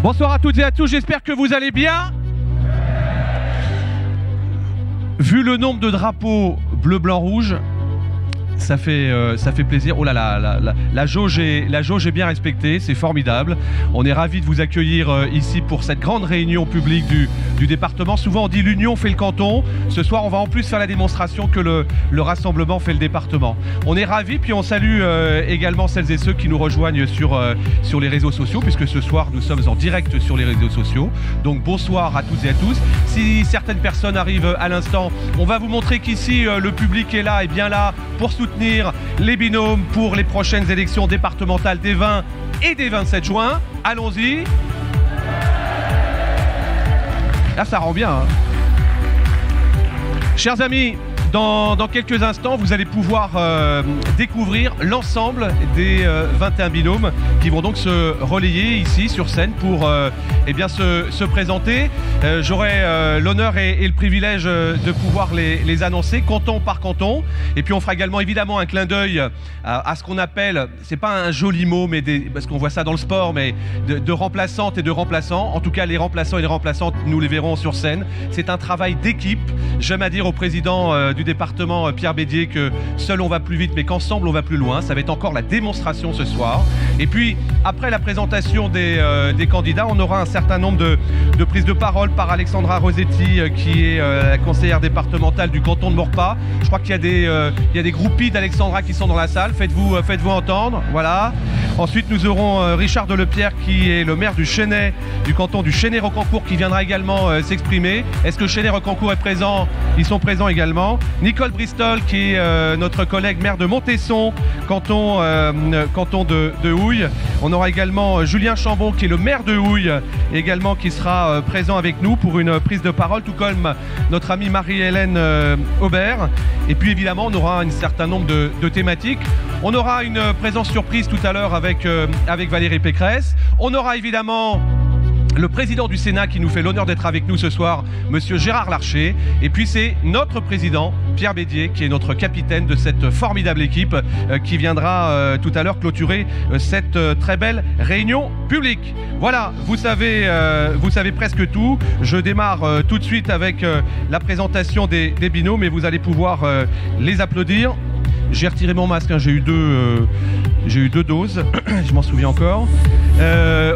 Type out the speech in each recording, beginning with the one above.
Bonsoir à toutes et à tous, j'espère que vous allez bien. Vu le nombre de drapeaux bleu, blanc, rouge, ça fait plaisir. Oh là là, la jauge est bien respectée, c'est formidable. On est ravis de vous accueillir ici pour cette grande réunion publique du département. Souvent on dit l'union fait le canton. Ce soir on va en plus faire la démonstration que le rassemblement fait le département. On est ravis, puis on salue également celles et ceux qui nous rejoignent sur les réseaux sociaux, puisque ce soir nous sommes en direct sur les réseaux sociaux. Donc bonsoir à toutes et à tous. Si certaines personnes arrivent à l'instant, on va vous montrer qu'ici le public est là et bien là pour soutenir les binômes pour les prochaines élections départementales des 20 et des 27 juin. Allons-y. Là, ça rend bien. Hein. Chers amis, dans quelques instants, vous allez pouvoir découvrir l'ensemble des 21 binômes qui vont donc se relayer ici sur scène pour eh bien, se présenter. J'aurai l'honneur et le privilège de pouvoir les annoncer canton par canton. Et puis on fera également évidemment un clin d'œil à ce qu'on appelle, c'est pas un joli mot, mais parce qu'on voit ça dans le sport, mais de remplaçantes et de remplaçants. En tout cas, les remplaçants et les remplaçantes, nous les verrons sur scène. C'est un travail d'équipe. J'aime à dire au président du département Pierre Bédier que seul on va plus vite mais qu'ensemble on va plus loin. Ça va être encore la démonstration ce soir. Et puis après la présentation des candidats, on aura un certain nombre de prises de parole par Alexandra Rosetti qui est la conseillère départementale du canton de Maurepas. Je crois qu'il y a des groupies d'Alexandra qui sont dans la salle. Faites-vous entendre. Voilà. Ensuite nous aurons Richard Delepierre qui est le maire du Chesnay, du canton du Chesnay-Rocancourt, qui viendra également s'exprimer. Est-ce que Chesnay-Rocancourt est présent? Ils sont présents également. Nicole Bristol qui est notre collègue maire de Montesson, canton de Houille. On aura également Julien Chambon qui est le maire de Houille, également qui sera présent avec nous pour une prise de parole, tout comme notre amie Marie-Hélène Aubert. Et puis évidemment on aura un certain nombre de thématiques. On aura une présence surprise tout à l'heure avec Valérie Pécresse. On aura évidemment le président du Sénat qui nous fait l'honneur d'être avec nous ce soir, monsieur Gérard Larcher. Et puis c'est notre président, Pierre Bédier, qui est notre capitaine de cette formidable équipe qui viendra tout à l'heure clôturer cette très belle réunion publique. Voilà, vous savez presque tout. Je démarre tout de suite avec la présentation des binômes et vous allez pouvoir les applaudir. J'ai retiré mon masque, hein. J'ai eu deux doses, je m'en souviens encore.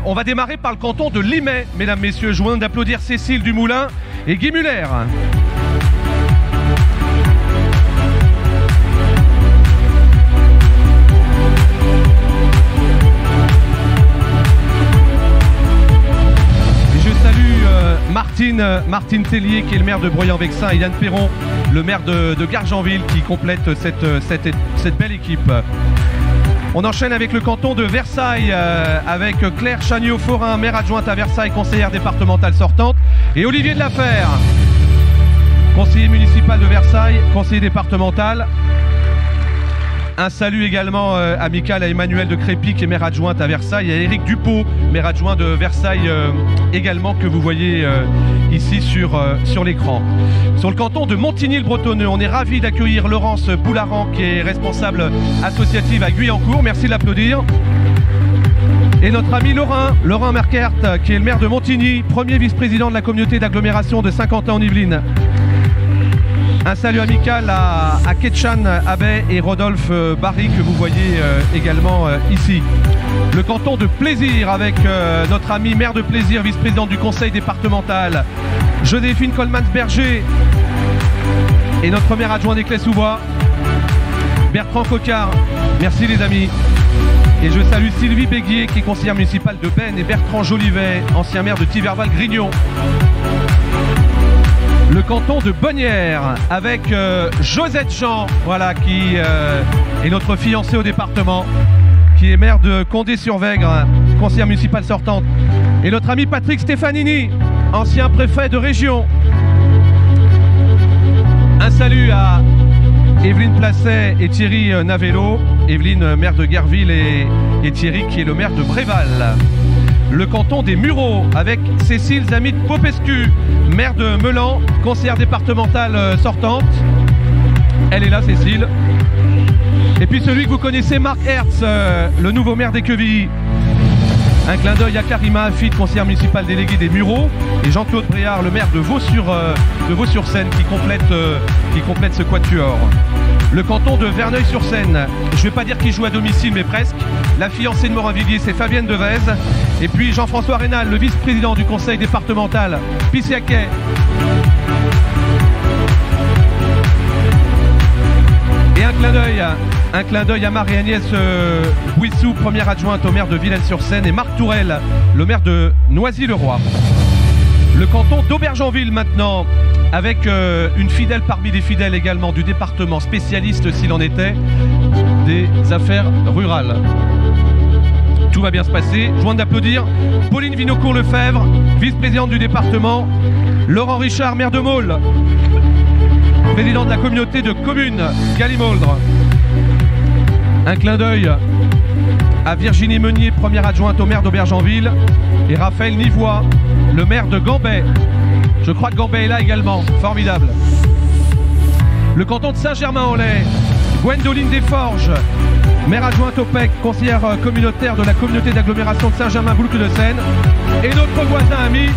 On va démarrer par le canton de Limay, mesdames, messieurs. Je vous demande d'applaudir Cécile Dumoulin et Guy Muller. Et je salue Martine Tellier, qui est le maire de Breuil-en-Vexin, et Yann Perron, le maire de Gargenville, qui complète cette belle équipe. On enchaîne avec le canton de Versailles, avec Claire Chagnot-Forin, maire adjointe à Versailles, conseillère départementale sortante, et Olivier de Lafer, conseiller municipal de Versailles, conseiller départemental. Un salut également amical à Emmanuel de Crépy, qui est maire adjointe à Versailles, et à Éric Dupont, maire adjoint de Versailles également, que vous voyez ici sur l'écran. Sur le canton de Montigny-le-Bretonneux, on est ravis d'accueillir Laurence Boularan, qui est responsable associative à Guyancourt. Merci de l'applaudir. Et notre ami Laurent Merkert, qui est le maire de Montigny, premier vice-président de la communauté d'agglomération de Saint-Quentin-en-Yvelines. Un salut amical à Ketchan Abbey et Rodolphe Barry, que vous voyez également ici. Le canton de Plaisir avec notre ami maire de Plaisir, vice-présidente du conseil départemental, Joséphine Coleman-Berger, et notre maire adjoint d'Éclès-sous-Bois, Bertrand Coquard. Merci les amis. Et je salue Sylvie Béguier, qui est conseillère municipale de Benne, et Bertrand Jolivet, ancien maire de Thiverval-Grignon. Le canton de Bonnières avec Josette Jean, voilà, qui est notre fiancée au département, qui est maire de Condé-sur-Vègre, conseillère municipale sortante. Et notre ami Patrick Stefanini, ancien préfet de région. Un salut à Evelyne Placet et Thierry Navello. Evelyne, maire de Guerville, et Thierry, qui est le maire de Bréval. Le canton des Mureaux avec Cécile Zamit-Popescu, maire de Meulan, conseillère départementale sortante. Elle est là, Cécile. Et puis celui que vous connaissez, Marc Hertz, le nouveau maire d'Équevilly. Un clin d'œil à Karima Afid, conseillère municipale déléguée des Mureaux, et Jean-Claude Bréard, le maire de Vaux-sur-Seine, qui complète ce quatuor. Le canton de Verneuil-sur-Seine, je ne vais pas dire qu'il joue à domicile, mais presque. La fiancée de Morinvilliers, c'est Fabienne Devez. Et puis Jean-François Rénal, le vice-président du conseil départemental Pissiaquet. Et un clin d'œil à Marie-Agnès Bouissou, première adjointe au maire de Villaines-sur-Seine, et Marc Tourelle, le maire de Noisy-le-Roi. Le canton d'Aubergenville maintenant, avec une fidèle parmi les fidèles également du département, spécialiste s'il en était, des affaires rurales. Tout va bien se passer. Je viens d'applaudir Pauline Vinocourt-Lefebvre, vice-présidente du département, Laurent Richard, maire de Maule, président de la communauté de communes Galimoldre. Un clin d'œil à Virginie Meunier, première adjointe au maire d'Aubergenville, et Raphaël Nivois, le maire de Gambay. Je crois que Gambay est là également. Formidable. Le canton de Saint-Germain-en-Laye, Gwendoline Desforges, maire adjointe au PEC, conseillère communautaire de la communauté d'agglomération de Saint-Germain-Boucle-de-Seine. Et notre voisin ami,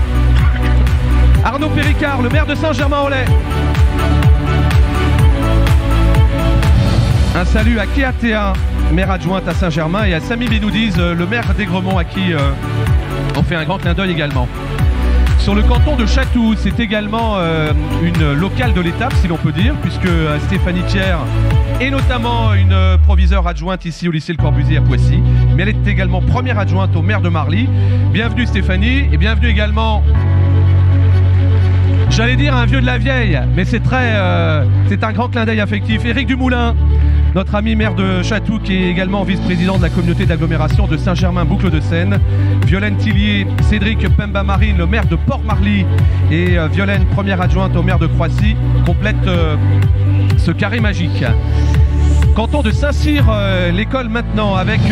Arnaud Péricard, le maire de Saint-Germain-en-Laye. Un salut à Kéatéa, maire adjointe à Saint-Germain, et à Samy Benoudiz, le maire d'Aigremont, à qui on fait un grand clin d'œil également. Sur le canton de Chatou, c'est également une locale de l'étape, si l'on peut dire, puisque Stéphanie Thiers est notamment une proviseure adjointe ici au lycée Le Corbusier à Poissy, mais elle est également première adjointe au maire de Marly. Bienvenue Stéphanie, et bienvenue également, j'allais dire un vieux de la vieille, mais c'est un grand clin d'œil affectif, Éric Dumoulin, notre ami maire de Chatou, qui est également vice-président de la communauté d'agglomération de Saint-Germain-Boucle-de-Seine. Violaine Tillier, Cédric Pemba-Marine, le maire de Port-Marly, et Violaine, première adjointe au maire de Croissy, complète ce carré magique. Canton de Saint-Cyr, l'école maintenant, avec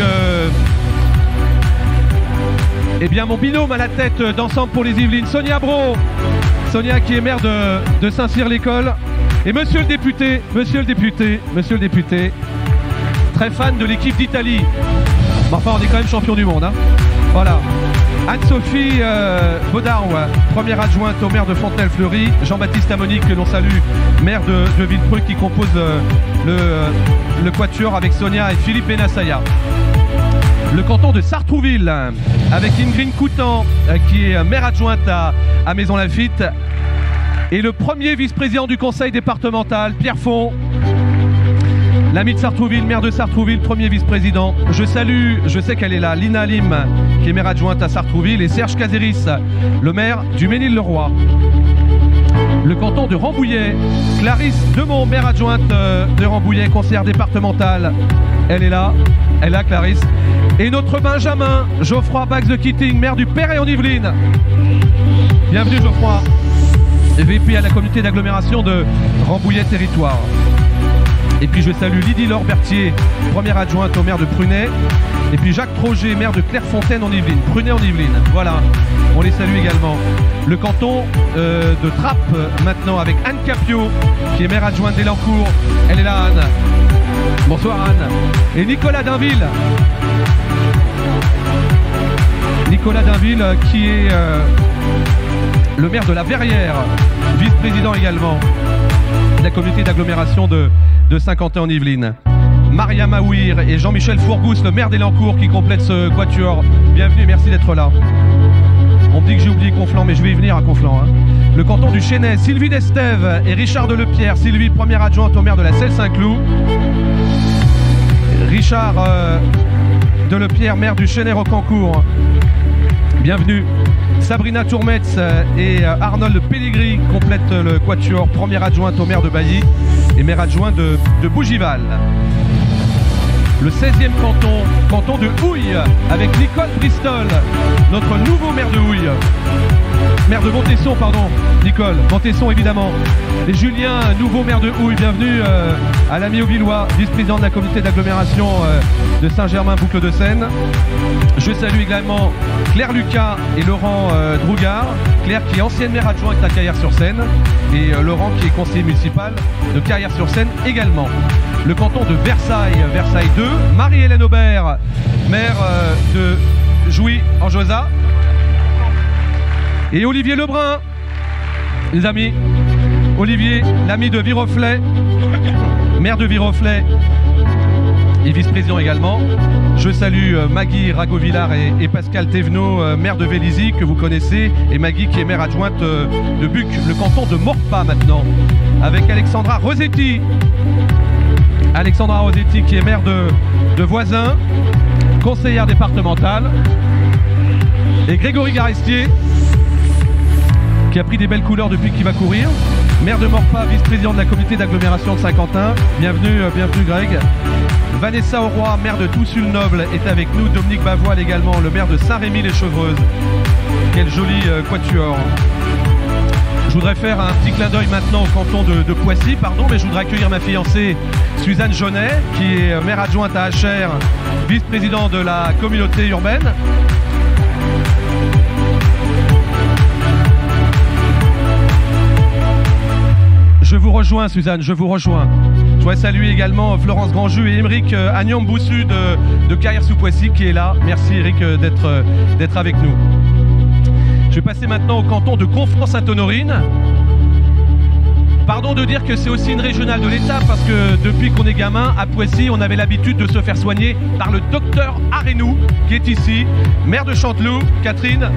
eh bien, mon binôme à la tête d'Ensemble pour les Yvelines, Sonia Brault. Sonia qui est maire de Saint-Cyr l'école. Et monsieur le député, très fan de l'équipe d'Italie. Mais enfin, on est quand même champion du monde, hein. Voilà. Anne-Sophie Baudard, première adjointe au maire de Fontenay-le-Fleury. Jean-Baptiste Amonique, que l'on salue, maire de Villepreux, qui compose le quatuor avec Sonia et Philippe Benassaya. Le canton de Sartrouville, avec Ingrid Coutan, qui est maire adjointe à Maisons-Laffitte. Et le premier vice-président du conseil départemental, Pierre Font, l'ami de Sartrouville, maire de Sartrouville, premier vice-président. Je salue, je sais qu'elle est là, Lina Lim, qui est maire adjointe à Sartrouville, et Serge Cazeris, le maire du Ménil-le-Roi. Le canton de Rambouillet, Clarisse Demont, maire adjointe de Rambouillet, conseillère départementale. Elle est là, Clarisse. Et notre Benjamin, Geoffroy Bax de Keating, maire du Perret-en-Yvelines. Bienvenue Geoffroy. VP à la communauté d'agglomération de Rambouillet Territoire. Et puis je salue Lydie Laure Berthier, première adjointe au maire de Prunay. Et puis Jacques Troget, maire de Clairefontaine en Yvelines, Prunay en Yvelines. Voilà, on les salue également. Le canton de Trappes maintenant, avec Anne Capio, qui est maire adjointe d'Elancourt. Elle est là, Anne. Bonsoir Anne. Et Nicolas Dainville. Nicolas Dainville qui est le maire de la Verrière, vice-président également de la communauté d'agglomération de Saint-Quentin-en-Yvelines. Maria Maouir et Jean-Michel Fourgous, le maire d'Elancourt, qui complète ce quatuor. Bienvenue et merci d'être là. On me dit que j'ai oublié Conflans, mais je vais y venir à Conflans. Hein. Le canton du Chesnay, Sylvie Destève et Richard Delepierre. Sylvie, première adjointe au maire de la Selle-Saint-Cloud. Richard Delepierre, maire du Chesnay-Rocancourt. Bienvenue. Sabrina Tourmetz et Arnold Pellegrini complètent le quatuor, première adjointe au maire de Bailly et maire adjoint de Bougival. Le 16e canton de Houille, avec Nicole Bristol, notre nouveau maire de Houille. Maire de Montesson, pardon, Nicole, Montesson évidemment. Et Julien, nouveau maire de Houille, bienvenue à l'ami Auvillois, vice-président de la communauté d'agglomération de Saint-Germain-Boucle-de-Seine. Je salue également Claire Lucas et Laurent Drougard. Claire qui est ancienne maire adjointe à Carrière-sur-Seine et Laurent qui est conseiller municipal de Carrière-sur-Seine également. Le canton de Versailles, Versailles 2, Marie-Hélène Aubert, maire de Jouy en Josa. Et Olivier Lebrun, les amis. Olivier, l'ami de Viroflay, maire de Viroflay et vice-président également. Je salue Maggie Ragovillard et Pascal Thévenot, maire de Vélizy, que vous connaissez, et Maggie qui est maire adjointe de Buc, le canton de Maurepas maintenant, avec Alexandra Rosetti. Alexandra Rosetti qui est maire de Voisin, conseillère départementale, et Grégory Garestier qui a pris des belles couleurs depuis qu'il va courir, maire de Maurepas, vice-président de la communauté d'agglomération de Saint-Quentin. Bienvenue, bienvenue Greg. Vanessa Auroy, maire de Toussul-Noble, est avec nous. Dominique Bavoil également, le maire de Saint-Rémy-les-Chevreuses. Quel joli quatuor. Je voudrais faire un petit clin d'œil maintenant au canton de Poissy, mais je voudrais accueillir ma fiancée Suzanne Jaunet, qui est maire adjointe à Achères, vice-président de la communauté urbaine. Je vous rejoins Suzanne, je vous rejoins. Je voudrais saluer également Florence Grandjus et Émeric Agnam-Boussu de Carrière-sous-Poissy qui est là. Merci Eric d'être avec nous. Je vais passer maintenant au canton de Conflans-Sainte-Honorine. Pardon de dire que c'est aussi une régionale de l'État parce que depuis qu'on est gamin, à Poissy, on avait l'habitude de se faire soigner par le docteur Arénou qui est ici, maire de Chanteloup, Catherine.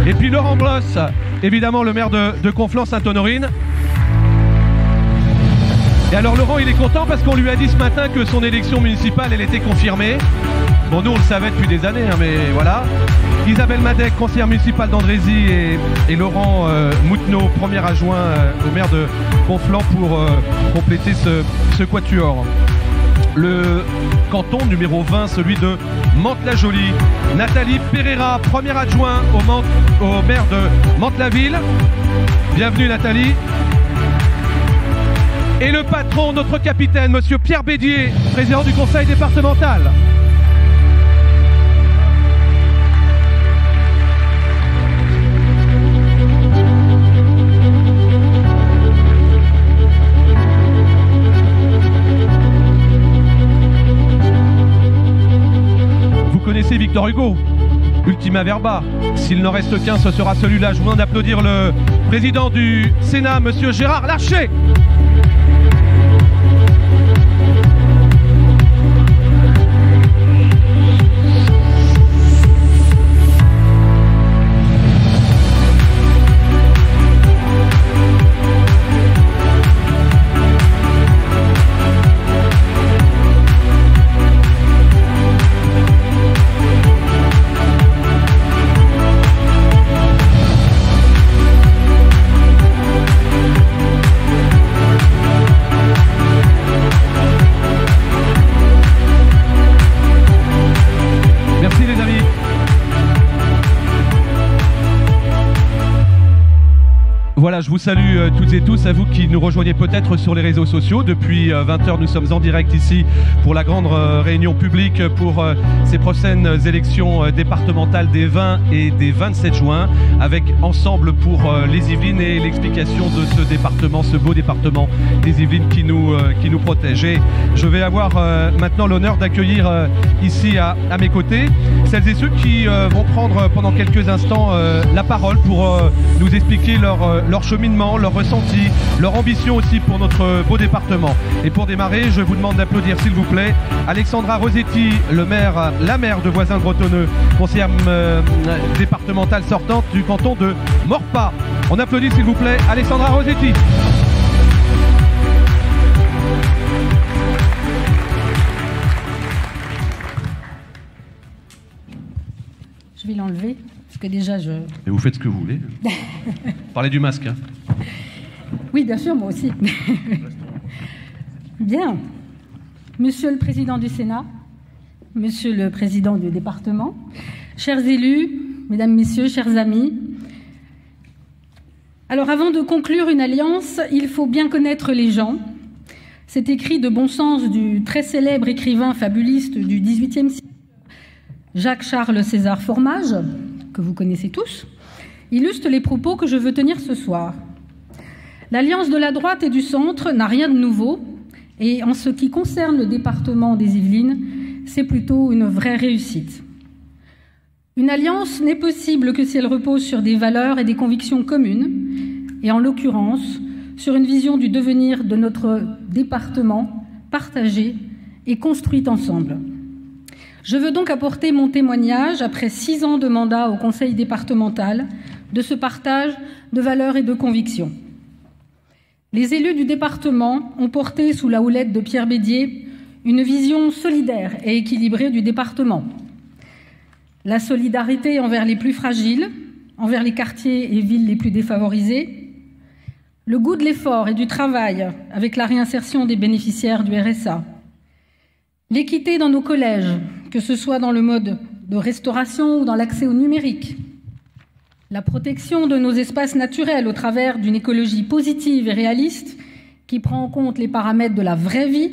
Et puis Laurent Bloss, évidemment le maire de Conflans-Sainte-Honorine. Et alors Laurent, il est content parce qu'on lui a dit ce matin que son élection municipale, elle était confirmée. Bon, nous on le savait depuis des années, hein, mais voilà. Isabelle Madec, conseillère municipale d'Andrézy, et Laurent Moutenot, premier adjoint au maire de Conflans pour compléter ce quatuor. Le canton numéro 20, celui de Mantes-la-Jolie. Nathalie Pereira, premier adjoint au maire de Mantes-la-Ville. Bienvenue Nathalie. Et le patron, notre capitaine, monsieur Pierre Bédier, président du conseil départemental. Vous connaissez Victor Hugo, Ultima Verba. S'il n'en reste qu'un, ce sera celui-là. Je vous demande d'applaudir le président du Sénat, monsieur Gérard Larcher. Voilà, je vous salue toutes et tous, à vous qui nous rejoignez peut-être sur les réseaux sociaux. Depuis 20h, nous sommes en direct ici pour la grande réunion publique pour ces prochaines élections départementales des 20 et des 27 juin, avec Ensemble pour les Yvelines et l'explication de ce département, ce beau département des Yvelines qui nous protège. Et je vais avoir maintenant l'honneur d'accueillir ici à mes côtés celles et ceux qui vont prendre pendant quelques instants la parole pour nous expliquer leur cheminement, leur ressenti, leur ambition aussi pour notre beau département. Et pour démarrer, je vous demande d'applaudir s'il vous plaît Alexandra Rosetti, la maire de Voisin-Bretonneux, conseillère départementale sortante du canton de Maurepas. On applaudit s'il vous plaît Alexandra Rosetti. Je vais l'enlever, parce que déjà je... Et vous faites ce que vous voulez. Parlez du masque. Hein. Oui, bien sûr, moi aussi. Bien. Monsieur le Président du Sénat, Monsieur le Président du département, chers élus, Mesdames, Messieurs, chers amis. Alors, avant de conclure une alliance, il faut bien connaître les gens. Cet écrit de bon sens du très célèbre écrivain fabuliste du XVIIIe siècle, Jacques-Charles César Formage, que vous connaissez tous, illustre les propos que je veux tenir ce soir. L'alliance de la droite et du centre n'a rien de nouveau, et en ce qui concerne le département des Yvelines, c'est plutôt une vraie réussite. Une alliance n'est possible que si elle repose sur des valeurs et des convictions communes, et en l'occurrence, sur une vision du devenir de notre département partagée et construite ensemble. Je veux donc apporter mon témoignage, après 6 ans de mandat au conseil départemental, de ce partage de valeurs et de convictions. Les élus du département ont porté, sous la houlette de Pierre Bédier, une vision solidaire et équilibrée du département. La solidarité envers les plus fragiles, envers les quartiers et villes les plus défavorisés, le goût de l'effort et du travail avec la réinsertion des bénéficiaires du RSA, l'équité dans nos collèges, que ce soit dans le mode de restauration ou dans l'accès au numérique, la protection de nos espaces naturels au travers d'une écologie positive et réaliste qui prend en compte les paramètres de la vraie vie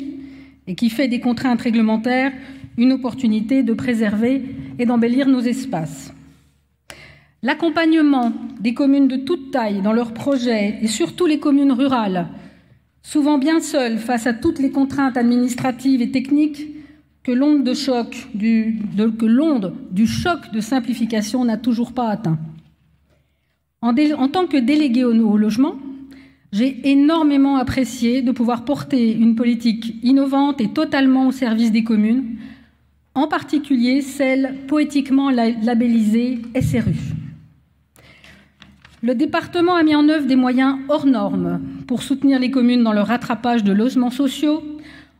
et qui fait des contraintes réglementaires une opportunité de préserver et d'embellir nos espaces. L'accompagnement des communes de toute taille dans leurs projets, et surtout les communes rurales, souvent bien seules face à toutes les contraintes administratives et techniques que l'onde du choc de simplification n'a toujours pas atteint. En tant que déléguée au logement, j'ai énormément apprécié de pouvoir porter une politique innovante et totalement au service des communes, en particulier celle poétiquement labellisée SRU. Le département a mis en œuvre des moyens hors normes pour soutenir les communes dans leur rattrapage de logements sociaux,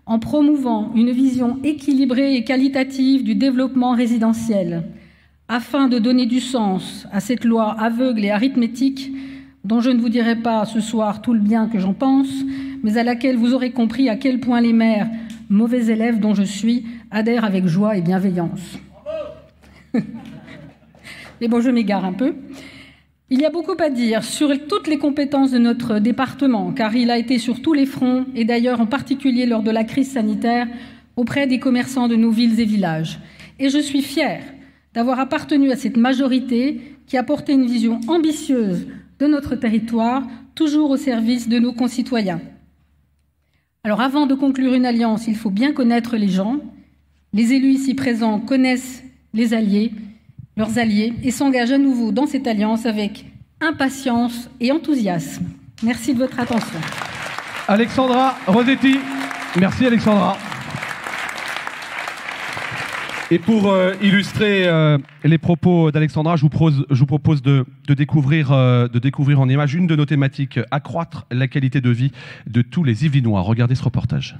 en promouvant une vision équilibrée et qualitative du développement résidentiel, afin de donner du sens à cette loi aveugle et arithmétique dont je ne vous dirai pas ce soir tout le bien que j'en pense, mais à laquelle vous aurez compris à quel point les maires, mauvais élèves dont je suis, adhèrent avec joie et bienveillance. Mais bon, je m'égare un peu. Il y a beaucoup à dire sur toutes les compétences de notre département, car il a été sur tous les fronts, et d'ailleurs en particulier lors de la crise sanitaire, auprès des commerçants de nos villes et villages. Et je suis fière d'avoir appartenu à cette majorité qui a porté une vision ambitieuse de notre territoire, toujours au service de nos concitoyens. Alors avant de conclure une alliance, il faut bien connaître les gens. Les élus ici présents connaissent leurs alliés, et s'engagent à nouveau dans cette alliance avec impatience et enthousiasme. Merci de votre attention. Alexandra Rosetti. Merci Alexandra. Et pour illustrer les propos d'Alexandra, je vous propose de découvrir en images une de nos thématiques, accroître la qualité de vie de tous les Yvelinois. Regardez ce reportage.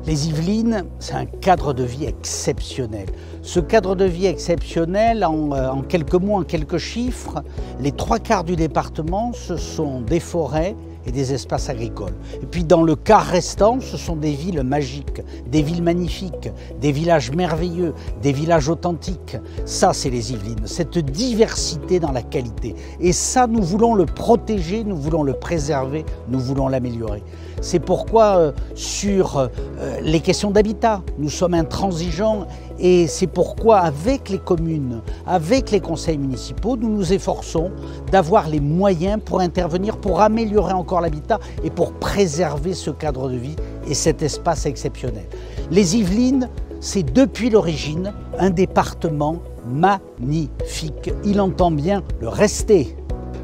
Les Yvelines, c'est un cadre de vie exceptionnel. Ce cadre de vie exceptionnel, en quelques mots, en quelques chiffres, les 3/4 du département, ce sont des forêts et des espaces agricoles. Et puis dans le quart restant, ce sont des villes magiques, des villes magnifiques, des villages merveilleux, des villages authentiques. Ça, c'est les Yvelines, cette diversité dans la qualité. Et ça, nous voulons le protéger, nous voulons le préserver, nous voulons l'améliorer. C'est pourquoi sur les questions d'habitat, nous sommes intransigeants et c'est pourquoi avec les communes, avec les conseils municipaux, nous nous efforçons d'avoir les moyens pour intervenir, pour améliorer encore l'habitat et pour préserver ce cadre de vie et cet espace exceptionnel. Les Yvelines, c'est depuis l'origine un département magnifique. Il entend bien le rester.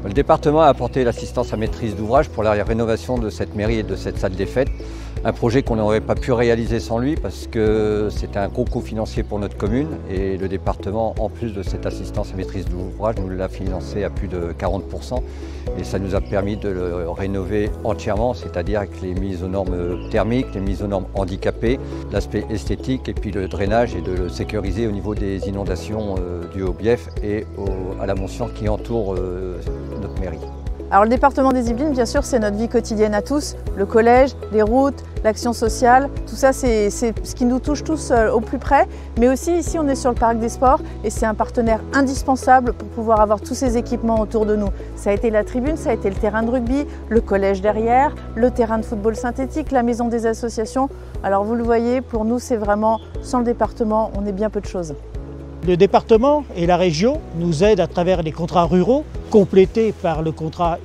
Le département a apporté l'assistance à maîtrise d'ouvrage pour la rénovation de cette mairie et de cette salle des fêtes. Un projet qu'on n'aurait pas pu réaliser sans lui parce que c'était un gros coût financier pour notre commune et le département, en plus de cette assistance à maîtrise d'ouvrage, nous l'a financé à plus de 40% et ça nous a permis de le rénover entièrement, c'est-à-dire avec les mises aux normes thermiques, les mises aux normes handicapées, l'aspect esthétique et puis le drainage et de le sécuriser au niveau des inondations dues au bief et à la moisson qui entoure notre mairie. Alors le département des Yvelines, bien sûr, c'est notre vie quotidienne à tous. Le collège, les routes, l'action sociale, tout ça c'est ce qui nous touche tous au plus près. Mais aussi ici on est sur le parc des sports et c'est un partenaire indispensable pour pouvoir avoir tous ces équipements autour de nous. Ça a été la tribune, ça a été le terrain de rugby, le collège derrière, le terrain de football synthétique, la maison des associations. Alors vous le voyez, pour nous c'est vraiment, sans le département, on est bien peu de choses. Le département et la région nous aident à travers les contrats ruraux, complétés par le contrat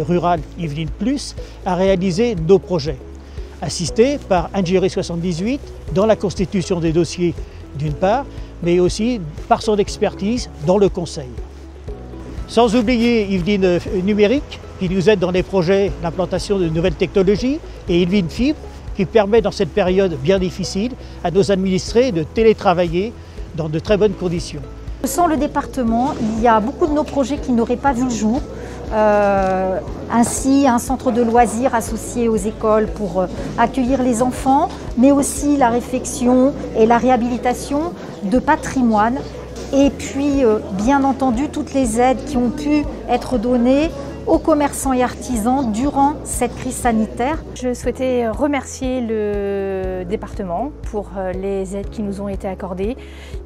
rural Yvelines Plus, à réaliser nos projets. Assistés par Ingénierie 78 dans la constitution des dossiers d'une part, mais aussi par son expertise dans le conseil. Sans oublier Yvelines Numérique, qui nous aide dans les projets d'implantation de nouvelles technologies, et Yvelines Fibre, qui permet dans cette période bien difficile à nos administrés de télétravailler dans de très bonnes conditions. Sans le département, il y a beaucoup de nos projets qui n'auraient pas vu le jour. Ainsi, un centre de loisirs associé aux écoles pour accueillir les enfants, mais aussi la réfection et la réhabilitation de patrimoine. Et puis, bien entendu, toutes les aides qui ont pu être données aux commerçants et artisans durant cette crise sanitaire. Je souhaitais remercier le département pour les aides qui nous ont été accordées.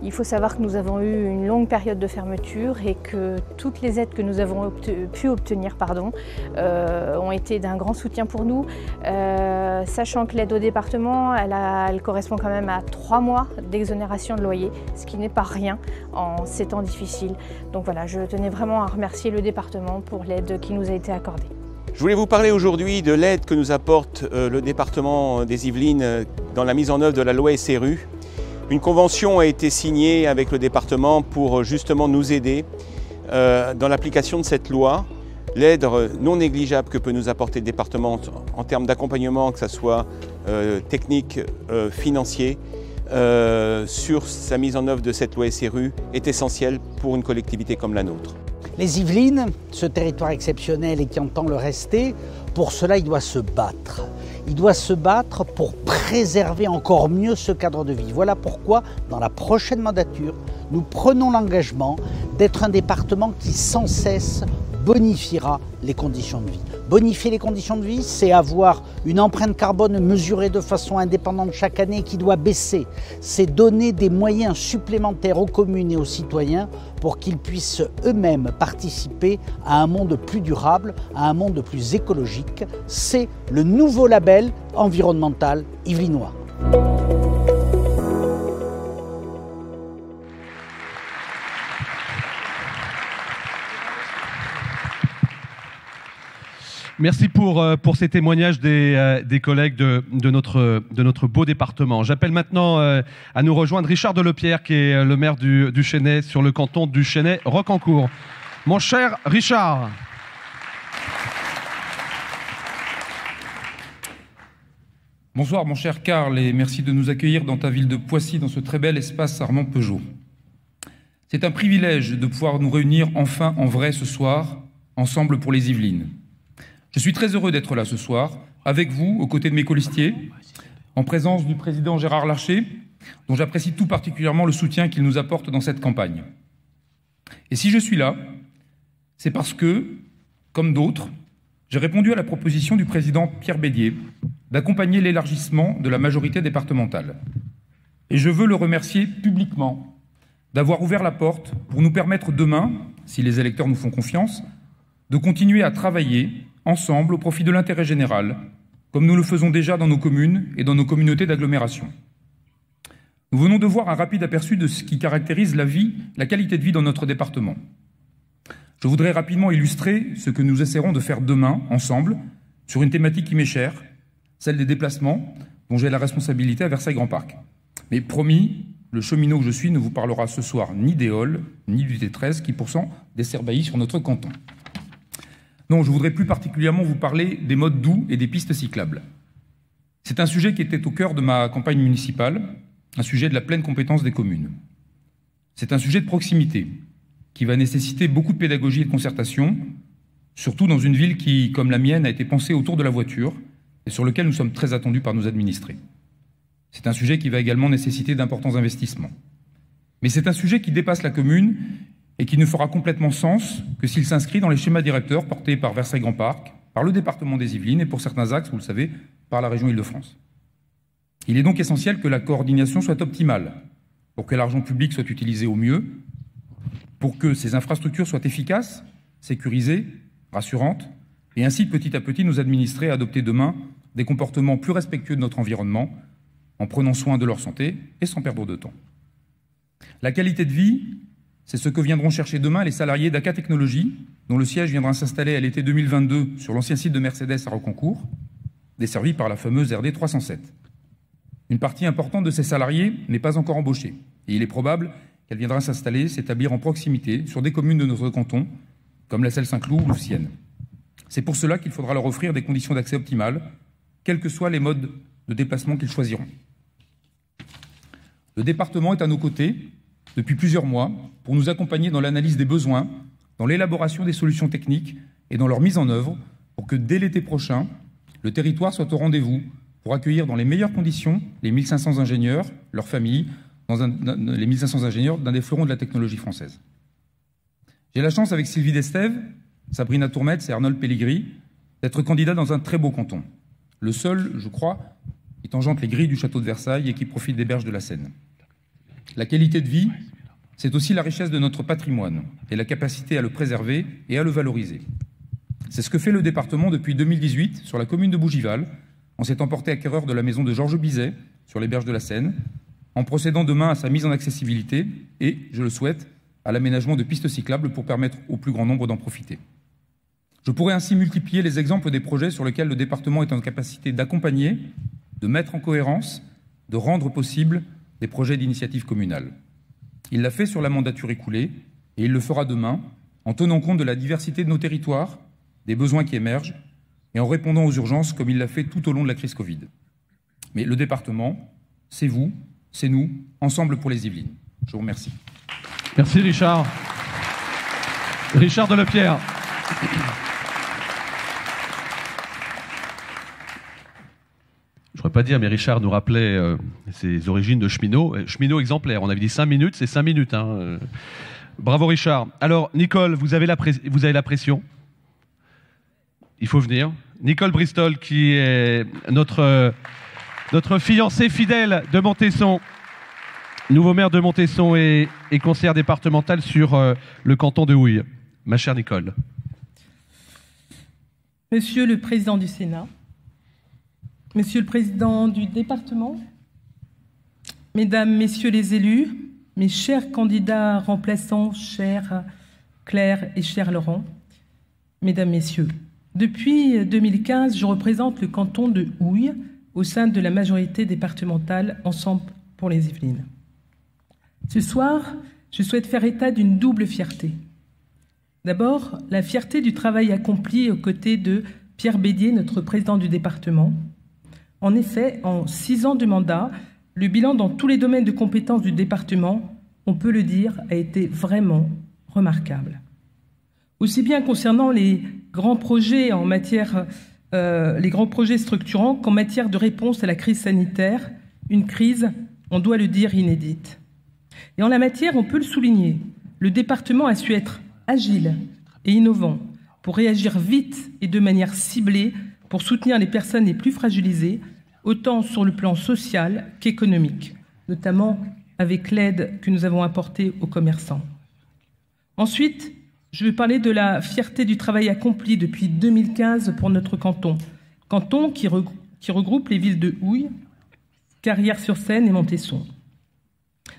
Il faut savoir que nous avons eu une longue période de fermeture et que toutes les aides que nous avons pu obtenir ont été d'un grand soutien pour nous. Sachant que l'aide au département, elle correspond quand même à 3 mois d'exonération de loyer, ce qui n'est pas rien en ces temps difficiles. Donc voilà, je tenais vraiment à remercier le département pour l'aide qui nous a été accordée. Je voulais vous parler aujourd'hui de l'aide que nous apporte le département des Yvelines dans la mise en œuvre de la loi SRU. Une convention a été signée avec le département pour justement nous aider dans l'application de cette loi. L'aide non négligeable que peut nous apporter le département en termes d'accompagnement, que ce soit technique, financier, sur sa mise en œuvre de cette loi SRU est essentielle pour une collectivité comme la nôtre. Les Yvelines, ce territoire exceptionnel et qui entend le rester, pour cela il doit se battre. Il doit se battre pour préserver encore mieux ce cadre de vie. Voilà pourquoi, dans la prochaine mandature, nous prenons l'engagement d'être un département qui sans cesse bonifiera les conditions de vie. Bonifier les conditions de vie, c'est avoir une empreinte carbone mesurée de façon indépendante chaque année qui doit baisser. C'est donner des moyens supplémentaires aux communes et aux citoyens pour qu'ils puissent eux-mêmes participer à un monde plus durable, à un monde plus écologique. C'est le nouveau label environnemental yvelinois. Merci pour ces témoignages des collègues de notre beau département. J'appelle maintenant à nous rejoindre Richard Delepierre, qui est le maire du Chesnay, sur le canton du Chesnay-Rocancourt. Mon cher Richard. Bonsoir mon cher Karl et merci de nous accueillir dans ta ville de Poissy, dans ce très bel espace Armand Peugeot. C'est un privilège de pouvoir nous réunir enfin en vrai ce soir, ensemble pour les Yvelines. Je suis très heureux d'être là ce soir, avec vous, aux côtés de mes colistiers, en présence du président Gérard Larcher, dont j'apprécie tout particulièrement le soutien qu'il nous apporte dans cette campagne. Et si je suis là, c'est parce que, comme d'autres, j'ai répondu à la proposition du président Pierre Bédier d'accompagner l'élargissement de la majorité départementale. Et je veux le remercier publiquement d'avoir ouvert la porte pour nous permettre demain, si les électeurs nous font confiance, de continuer à travailler ensemble au profit de l'intérêt général, comme nous le faisons déjà dans nos communes et dans nos communautés d'agglomération. Nous venons de voir un rapide aperçu de ce qui caractérise la qualité de vie dans notre département. Je voudrais rapidement illustrer ce que nous essaierons de faire demain, ensemble, sur une thématique qui m'est chère, celle des déplacements, dont j'ai la responsabilité à Versailles-Grand-Parc. Mais promis, le cheminot que je suis ne vous parlera ce soir ni d'Éole, ni du T13, qui pourtant desservent sur notre canton. Non, je voudrais plus particulièrement vous parler des modes doux et des pistes cyclables. C'est un sujet qui était au cœur de ma campagne municipale, un sujet de la pleine compétence des communes. C'est un sujet de proximité, qui va nécessiter beaucoup de pédagogie et de concertation, surtout dans une ville qui, comme la mienne, a été pensée autour de la voiture et sur lequel nous sommes très attendus par nos administrés. C'est un sujet qui va également nécessiter d'importants investissements. Mais c'est un sujet qui dépasse la commune et qui ne fera complètement sens que s'il s'inscrit dans les schémas directeurs portés par Versailles-Grand-Parc, par le département des Yvelines et pour certains axes, vous le savez, par la région Île-de-France. Il est donc essentiel que la coordination soit optimale pour que l'argent public soit utilisé au mieux, pour que ces infrastructures soient efficaces, sécurisées, rassurantes, et ainsi petit à petit nous administrer à adopter demain des comportements plus respectueux de notre environnement, en prenant soin de leur santé et sans perdre de temps. La qualité de vie, c'est ce que viendront chercher demain les salariés d'ACA Technologies, dont le siège viendra s'installer à l'été 2022 sur l'ancien site de Mercedes à Rocancourt, desservi par la fameuse RD 307. Une partie importante de ces salariés n'est pas encore embauchée, et il est probable qu'elle viendra s'établir en proximité sur des communes de notre canton, comme la Selle-Saint-Cloud ou Louvciennes. C'est pour cela qu'il faudra leur offrir des conditions d'accès optimales, quels que soient les modes de déplacement qu'ils choisiront. Le département est à nos côtés depuis plusieurs mois pour nous accompagner dans l'analyse des besoins, dans l'élaboration des solutions techniques et dans leur mise en œuvre pour que dès l'été prochain, le territoire soit au rendez-vous pour accueillir dans les meilleures conditions les 1500 ingénieurs, leurs familles, les 1500 ingénieurs d'un des fleurons de la technologie française. J'ai la chance avec Sylvie Destève, Sabrina Tourmetz et Arnold Pellegrini d'être candidats dans un très beau canton. Le seul, je crois, qui tangente les grilles du château de Versailles et qui profite des berges de la Seine. La qualité de vie, c'est aussi la richesse de notre patrimoine et la capacité à le préserver et à le valoriser. C'est ce que fait le département depuis 2018 sur la commune de Bougival, en s'étant porté acquéreur de la maison de Georges Bizet sur les berges de la Seine, en procédant demain à sa mise en accessibilité et, je le souhaite, à l'aménagement de pistes cyclables pour permettre au plus grand nombre d'en profiter. Je pourrais ainsi multiplier les exemples des projets sur lesquels le département est en capacité d'accompagner, de mettre en cohérence, de rendre possible des projets d'initiative communale. Il l'a fait sur la mandature écoulée et il le fera demain en tenant compte de la diversité de nos territoires, des besoins qui émergent et en répondant aux urgences comme il l'a fait tout au long de la crise Covid. Mais le département, c'est vous, c'est nous, ensemble pour les Yvelines. Je vous remercie. Merci Richard. Richard Delepierre. Je ne pourrais pas dire, mais Richard nous rappelait ses origines de cheminot. Cheminot exemplaire, on avait dit 5 minutes, c'est 5 minutes. Hein. Bravo Richard. Alors Nicole, vous avez la pression. Il faut venir. Nicole Bristol, qui est notre fiancée fidèle de Montesson, nouveau maire de Montesson et conseillère départementale sur le canton de Houille. Ma chère Nicole. Monsieur le Président du Sénat, Monsieur le Président du département, Mesdames, Messieurs les élus, mes chers candidats remplaçants, chers Claire et cher Laurent, Mesdames, Messieurs, depuis 2015, je représente le canton de Houille au sein de la majorité départementale Ensemble pour les Yvelines. Ce soir, je souhaite faire état d'une double fierté. D'abord, la fierté du travail accompli aux côtés de Pierre Bédier, notre président du département. En effet, en 6 ans de mandat, le bilan dans tous les domaines de compétences du département, on peut le dire, a été vraiment remarquable. Aussi bien concernant les grands projets en matière, les grands projets structurants qu'en matière de réponse à la crise sanitaire, une crise, on doit le dire, inédite. Et en la matière, on peut le souligner, le département a su être agile et innovant pour réagir vite et de manière ciblée pour soutenir les personnes les plus fragilisées, autant sur le plan social qu'économique, notamment avec l'aide que nous avons apportée aux commerçants. Ensuite, je veux parler de la fierté du travail accompli depuis 2015 pour notre canton, canton qui regroupe les villes de Houille, Carrières-sur-Seine et Montesson.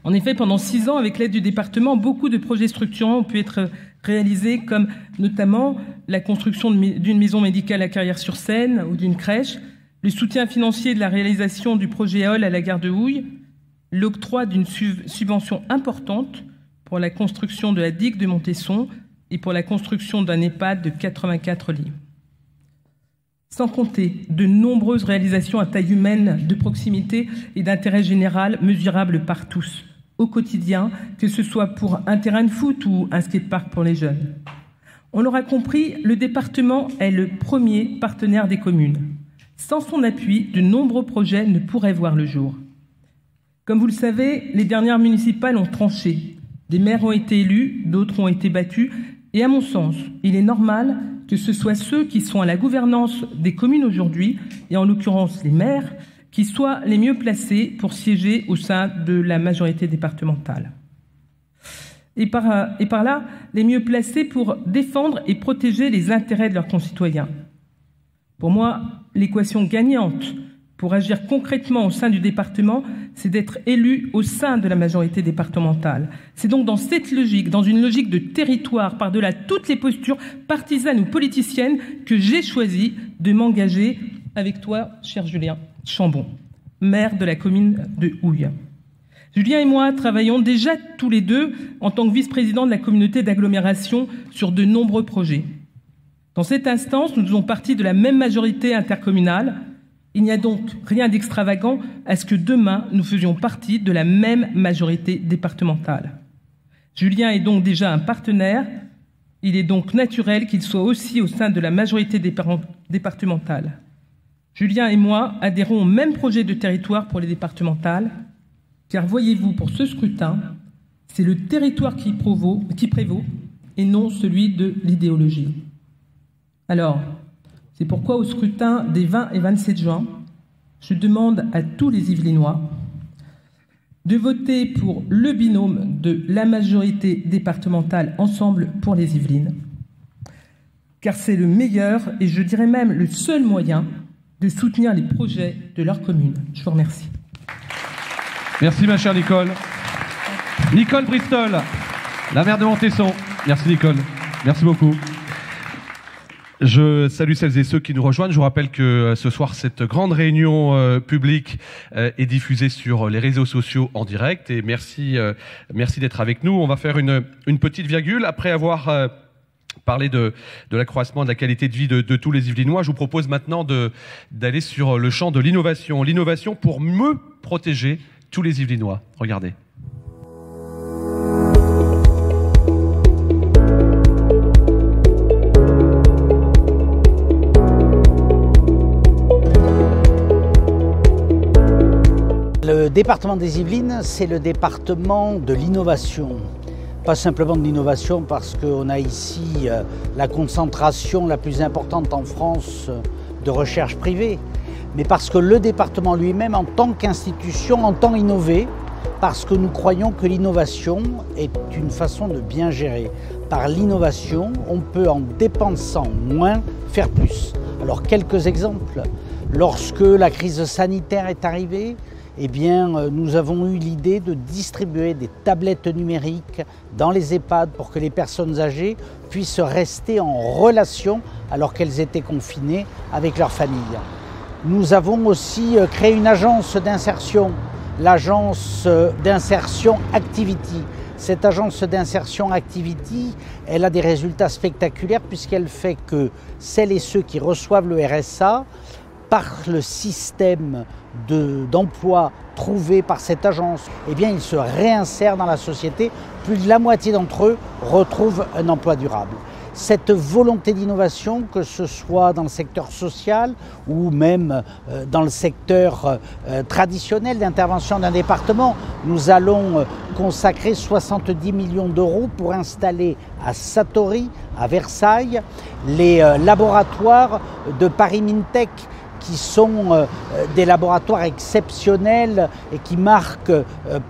En effet, pendant 6 ans, avec l'aide du département, beaucoup de projets structurants ont pu être réalisés, comme notamment la construction d'une maison médicale à Carrières-sur-Seine ou d'une crèche, le soutien financier de la réalisation du projet EOL à la gare de Houille, l'octroi d'une subvention importante pour la construction de la digue de Montesson et pour la construction d'un EHPAD de 84 lits. Sans compter de nombreuses réalisations à taille humaine, de proximité et d'intérêt général mesurables par tous, au quotidien, que ce soit pour un terrain de foot ou un skatepark pour les jeunes. On l'aura compris, le département est le premier partenaire des communes. Sans son appui, de nombreux projets ne pourraient voir le jour. Comme vous le savez, les dernières municipales ont tranché. Des maires ont été élus, d'autres ont été battus, et à mon sens, il est normal que ce soit ceux qui sont à la gouvernance des communes aujourd'hui, et en l'occurrence les maires, qui soient les mieux placés pour siéger au sein de la majorité départementale. Et par là, les mieux placés pour défendre et protéger les intérêts de leurs concitoyens. Pour moi, l'équation gagnante pour agir concrètement au sein du département, c'est d'être élu au sein de la majorité départementale. C'est donc dans cette logique, dans une logique de territoire, par-delà toutes les postures partisanes ou politiciennes, que j'ai choisi de m'engager avec toi, cher Julien Chambon, maire de la commune de Houille. Julien et moi travaillons déjà tous les deux en tant que vice-président de la communauté d'agglomération sur de nombreux projets. Dans cette instance, nous faisons partie de la même majorité intercommunale. Il n'y a donc rien d'extravagant à ce que demain, nous faisions partie de la même majorité départementale. Julien est donc déjà un partenaire. Il est donc naturel qu'il soit aussi au sein de la majorité départementale. Julien et moi adhérons au même projet de territoire pour les départementales, car voyez-vous, pour ce scrutin, c'est le territoire qui prévaut et non celui de l'idéologie. Alors, c'est pourquoi au scrutin des 20 et 27 juin, je demande à tous les Yvelinois de voter pour le binôme de la majorité départementale Ensemble pour les Yvelines, car c'est le meilleur et je dirais même le seul moyen de soutenir les projets de leur commune. Je vous remercie. Merci ma chère Nicole. Nicole Bristol, la maire de Montesson. Merci Nicole, merci beaucoup. Je salue celles et ceux qui nous rejoignent. Je vous rappelle que ce soir, cette grande réunion publique est diffusée sur les réseaux sociaux en direct. Et merci d'être avec nous. On va faire une petite virgule. Après avoir parlé de l'accroissement de la qualité de vie de tous les Yvelinois, je vous propose maintenant d'aller sur le champ de l'innovation. L'innovation pour mieux protéger tous les Yvelinois. Regardez. Le département des Yvelines, c'est le département de l'innovation. Pas simplement de l'innovation parce qu'on a ici la concentration la plus importante en France de recherche privée, mais parce que le département lui-même, en tant qu'institution, entend innover, parce que nous croyons que l'innovation est une façon de bien gérer. Par l'innovation, on peut, en dépensant moins, faire plus. Alors, quelques exemples. Lorsque la crise sanitaire est arrivée, eh bien, nous avons eu l'idée de distribuer des tablettes numériques dans les EHPAD pour que les personnes âgées puissent rester en relation alors qu'elles étaient confinées avec leur famille. Nous avons aussi créé une agence d'insertion, l'agence d'insertion Activity. Cette agence d'insertion Activity, elle a des résultats spectaculaires puisqu'elle fait que celles et ceux qui reçoivent le RSA, par le système d'emploi trouvé par cette agence, eh bien, ils se réinsèrent dans la société. Plus de la moitié d'entre eux retrouvent un emploi durable. Cette volonté d'innovation, que ce soit dans le secteur social ou même dans le secteur traditionnel d'intervention d'un département, nous allons consacrer 70 millions d'euros pour installer à Satori, à Versailles, les laboratoires de Paris Mintech, qui sont des laboratoires exceptionnels et qui marquent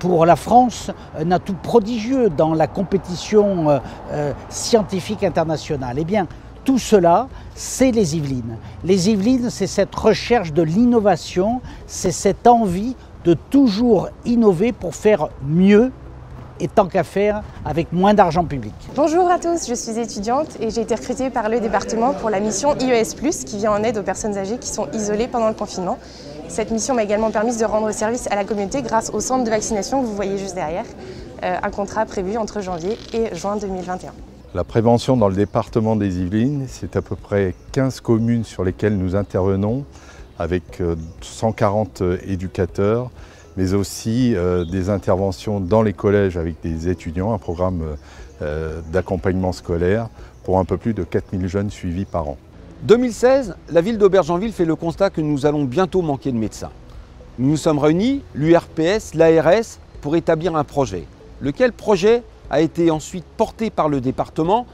pour la France un atout prodigieux dans la compétition scientifique internationale. Eh bien, tout cela, c'est les Yvelines. Les Yvelines, c'est cette recherche de l'innovation, c'est cette envie de toujours innover pour faire mieux, et tant qu'à faire, avec moins d'argent public. Bonjour à tous, je suis étudiante et j'ai été recrutée par le département pour la mission IES+, qui vient en aide aux personnes âgées qui sont isolées pendant le confinement. Cette mission m'a également permis de rendre service à la communauté grâce au centre de vaccination que vous voyez juste derrière, un contrat prévu entre janvier et juin 2021. La prévention dans le département des Yvelines, c'est à peu près 15 communes sur lesquelles nous intervenons, avec 140 éducateurs, mais aussi des interventions dans les collèges avec des étudiants, un programme d'accompagnement scolaire pour un peu plus de 4000 jeunes suivis par an. 2016, la ville d'Aubergenville fait le constat que nous allons bientôt manquer de médecins. Nous nous sommes réunis, l'URPS, l'ARS, pour établir un projet. Lequel projet a été ensuite porté par le département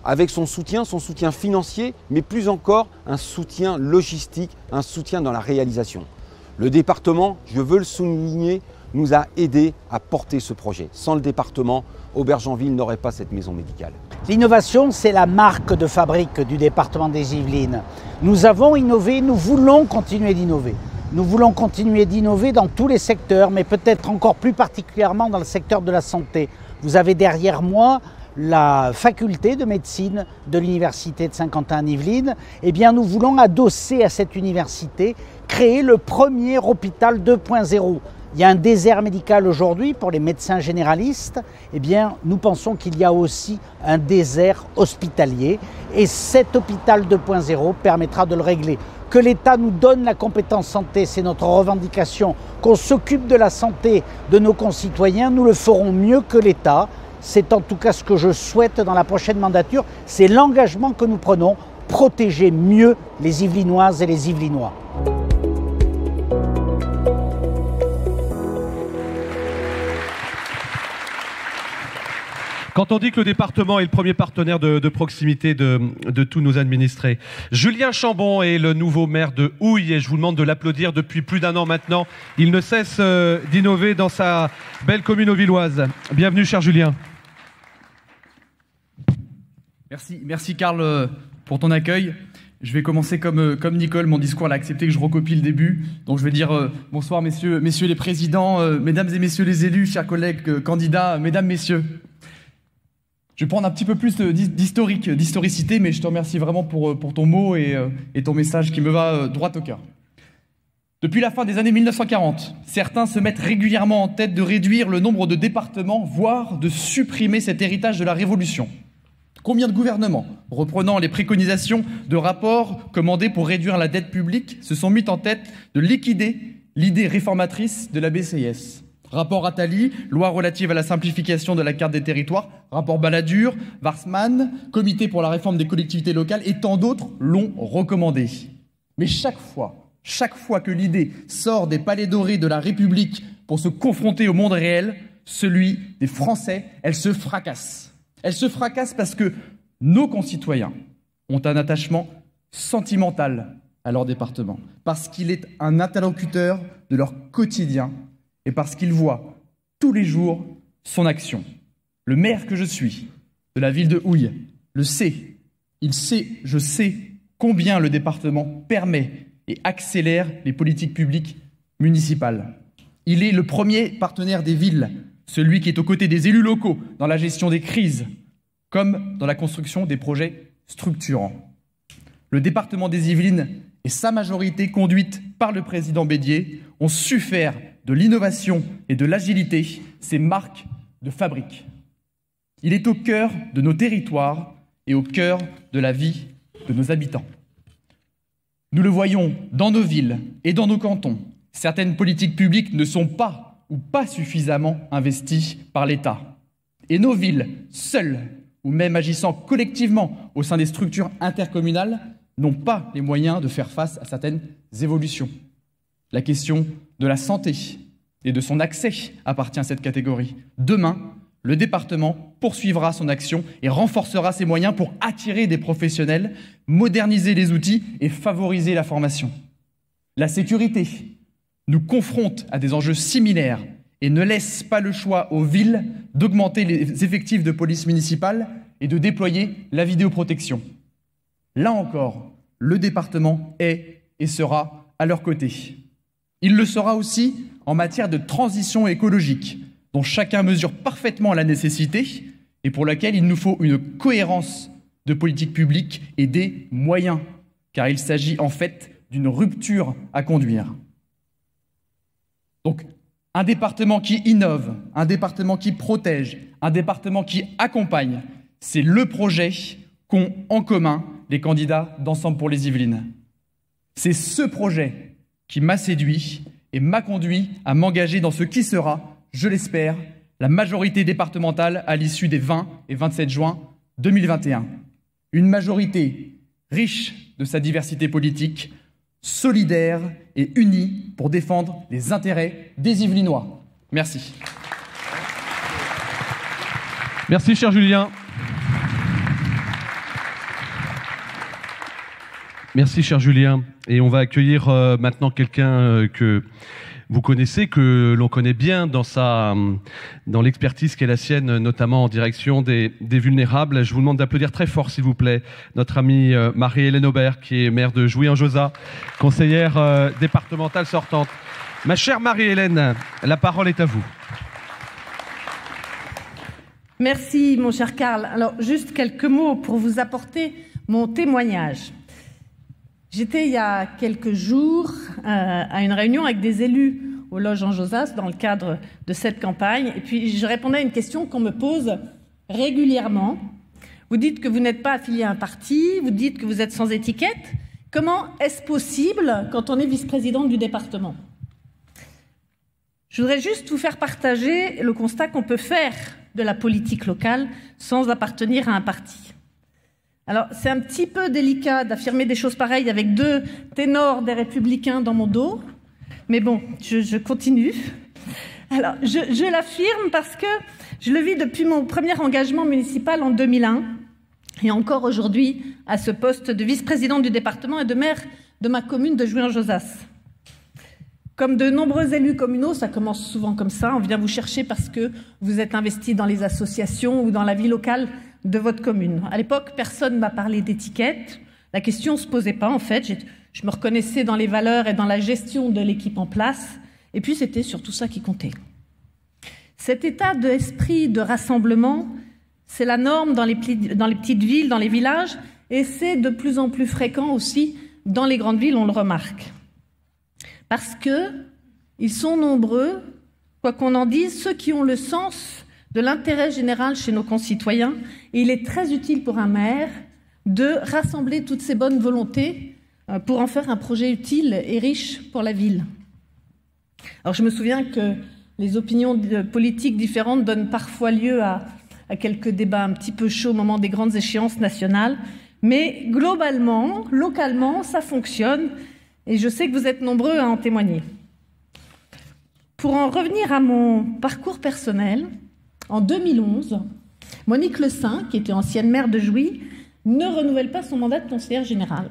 avec son soutien financier, mais plus encore un soutien logistique, un soutien dans la réalisation. Le département, je veux le souligner, nous a aidés à porter ce projet. Sans le département, Aubergenville n'aurait pas cette maison médicale. L'innovation, c'est la marque de fabrique du département des Yvelines. Nous avons innové, nous voulons continuer d'innover. Nous voulons continuer d'innover dans tous les secteurs, mais peut-être encore plus particulièrement dans le secteur de la santé. Vous avez derrière moi la faculté de médecine de l'Université de Saint-Quentin-en-Yvelines. Eh bien, nous voulons adosser à cette université, créer le premier hôpital 2.0. Il y a un désert médical aujourd'hui pour les médecins généralistes. Eh bien, nous pensons qu'il y a aussi un désert hospitalier. Et cet hôpital 2.0 permettra de le régler. Que l'État nous donne la compétence santé, c'est notre revendication. Qu'on s'occupe de la santé de nos concitoyens, nous le ferons mieux que l'État. C'est en tout cas ce que je souhaite dans la prochaine mandature. C'est l'engagement que nous prenons, protéger mieux les Yvelinoises et les Yvelinois. Quand on dit que le département est le premier partenaire de proximité de tous nos administrés, Julien Chambon est le nouveau maire de Houilles et je vous demande de l'applaudir depuis plus d'1 an maintenant. Il ne cesse d'innover dans sa belle commune auvilloise. Bienvenue, cher Julien. Merci Karl pour ton accueil. Je vais commencer comme Nicole, mon discours, elle a accepté que je recopie le début. Donc je vais dire bonsoir messieurs les présidents, mesdames et messieurs les élus, chers collègues candidats, mesdames, messieurs. Je vais prendre un petit peu plus d'historicité, mais je te remercie vraiment pour ton mot et ton message qui me va droit au cœur. Depuis la fin des années 1940, certains se mettent régulièrement en tête de réduire le nombre de départements, voire de supprimer cet héritage de la Révolution. Combien de gouvernements, reprenant les préconisations de rapports commandés pour réduire la dette publique, se sont mis en tête de liquider l'idée réformatrice de la BCIS? Rapport Attali, loi relative à la simplification de la carte des territoires, rapport Balladur, Warsmann, comité pour la réforme des collectivités locales et tant d'autres l'ont recommandé. Mais chaque fois que l'idée sort des palais dorés de la République pour se confronter au monde réel, celui des Français, elle se fracasse. Elle se fracasse parce que nos concitoyens ont un attachement sentimental à leur département, parce qu'il est un interlocuteur de leur quotidien et parce qu'ils voient tous les jours son action. Le maire que je suis de la ville de Houilles le sait. Il sait, je sais, combien le département permet et accélère les politiques publiques municipales. Il est le premier partenaire des villes, celui qui est aux côtés des élus locaux dans la gestion des crises, comme dans la construction des projets structurants. Le département des Yvelines et sa majorité conduite par le président Bédier ont su faire de l'innovation et de l'agilité ses marques de fabrique. Il est au cœur de nos territoires et au cœur de la vie de nos habitants. Nous le voyons dans nos villes et dans nos cantons. Certaines politiques publiques ne sont pas ou pas suffisamment investies par l'État. Et nos villes, seules ou même agissant collectivement au sein des structures intercommunales, n'ont pas les moyens de faire face à certaines évolutions. La question de la santé et de son accès appartient à cette catégorie. Demain, le département poursuivra son action et renforcera ses moyens pour attirer des professionnels, moderniser les outils et favoriser la formation. La sécurité nous confronte à des enjeux similaires et ne laisse pas le choix aux villes d'augmenter les effectifs de police municipale et de déployer la vidéoprotection. Là encore, le département est et sera à leur côté. Il le sera aussi en matière de transition écologique, dont chacun mesure parfaitement la nécessité et pour laquelle il nous faut une cohérence de politique publique et des moyens, car il s'agit en fait d'une rupture à conduire. Donc, un département qui innove, un département qui protège, un département qui accompagne, c'est le projet qu'ont en commun les candidats d'Ensemble pour les Yvelines. C'est ce projet qui m'a séduit et m'a conduit à m'engager dans ce qui sera, je l'espère, la majorité départementale à l'issue des 20 et 27 juin 2021. Une majorité riche de sa diversité politique, solidaire et unie pour défendre les intérêts des Yvelinois. Merci. Merci, cher Julien. Merci, cher Julien. Et on va accueillir maintenant quelqu'un que vous connaissez, que l'on connaît bien dans l'expertise qui est la sienne, notamment en direction des vulnérables. Je vous demande d'applaudir très fort, s'il vous plaît, notre amie Marie-Hélène Aubert, qui est maire de Jouy-en-Josas, conseillère départementale sortante. Ma chère Marie-Hélène, la parole est à vous. Merci, mon cher Karl. Alors, juste quelques mots pour vous apporter mon témoignage. J'étais il y a quelques jours à une réunion avec des élus au Loge en Josas dans le cadre de cette campagne. Et puis, je répondais à une question qu'on me pose régulièrement. Vous dites que vous n'êtes pas affilié à un parti, vous dites que vous êtes sans étiquette. Comment est-ce possible quand on est vice-présidente du département ? Je voudrais juste vous faire partager le constat qu'on peut faire de la politique locale sans appartenir à un parti. Alors, c'est un petit peu délicat d'affirmer des choses pareilles avec deux ténors des Républicains dans mon dos, mais bon, je continue. Alors, je l'affirme parce que je le vis depuis mon premier engagement municipal en 2001 et encore aujourd'hui à ce poste de vice-présidente du département et de maire de ma commune de Jouy-en-Josas. Comme de nombreux élus communaux, ça commence souvent comme ça, on vient vous chercher parce que vous êtes investi dans les associations ou dans la vie locale de votre commune. À l'époque, personne ne m'a parlé d'étiquette, la question ne se posait pas en fait, je me reconnaissais dans les valeurs et dans la gestion de l'équipe en place, et puis c'était surtout ça qui comptait. Cet état d'esprit de rassemblement, c'est la norme dans les petites villes, dans les villages, et c'est de plus en plus fréquent aussi dans les grandes villes, on le remarque. Parce qu'ils sont nombreux, quoi qu'on en dise, ceux qui ont le sens de l'intérêt général chez nos concitoyens. Et il est très utile pour un maire de rassembler toutes ces bonnes volontés pour en faire un projet utile et riche pour la ville. Alors je me souviens que les opinions politiques différentes donnent parfois lieu à quelques débats un petit peu chauds au moment des grandes échéances nationales. Mais globalement, localement, ça fonctionne. Et je sais que vous êtes nombreux à en témoigner. Pour en revenir à mon parcours personnel, en 2011, Monique Le Saint, qui était ancienne maire de Jouy, ne renouvelle pas son mandat de conseillère générale.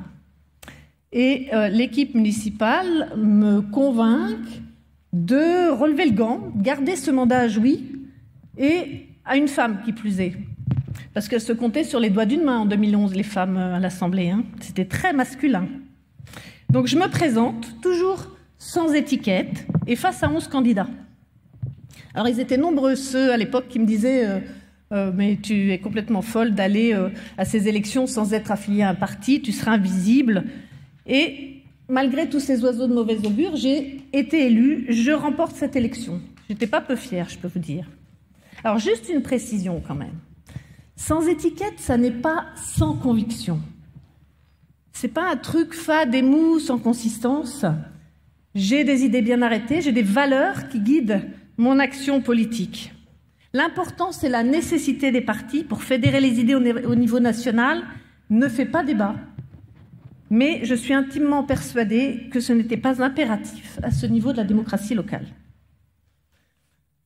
Et l'équipe municipale me convainc de relever le gant, garder ce mandat à Jouy et à une femme qui plus est. Parce qu'elle se comptait sur les doigts d'une main en 2011, les femmes à l'Assemblée. C'était très masculin. Donc je me présente, toujours sans étiquette, et face à 11 candidats. Alors ils étaient nombreux ceux à l'époque qui me disaient mais tu es complètement folle d'aller à ces élections sans être affiliée à un parti, tu seras invisible. Et malgré tous ces oiseaux de mauvais augure, j'ai été élue, je remporte cette élection. Je n'étais pas peu fière, je peux vous dire. Alors juste une précision quand même. Sans étiquette, ça n'est pas sans conviction. C'est pas un truc fade et mou, sans consistance. J'ai des idées bien arrêtées, j'ai des valeurs qui guident mon action politique. L'important, c'est la nécessité des partis pour fédérer les idées au niveau national, ne fait pas débat. Mais je suis intimement persuadée que ce n'était pas impératif à ce niveau de la démocratie locale.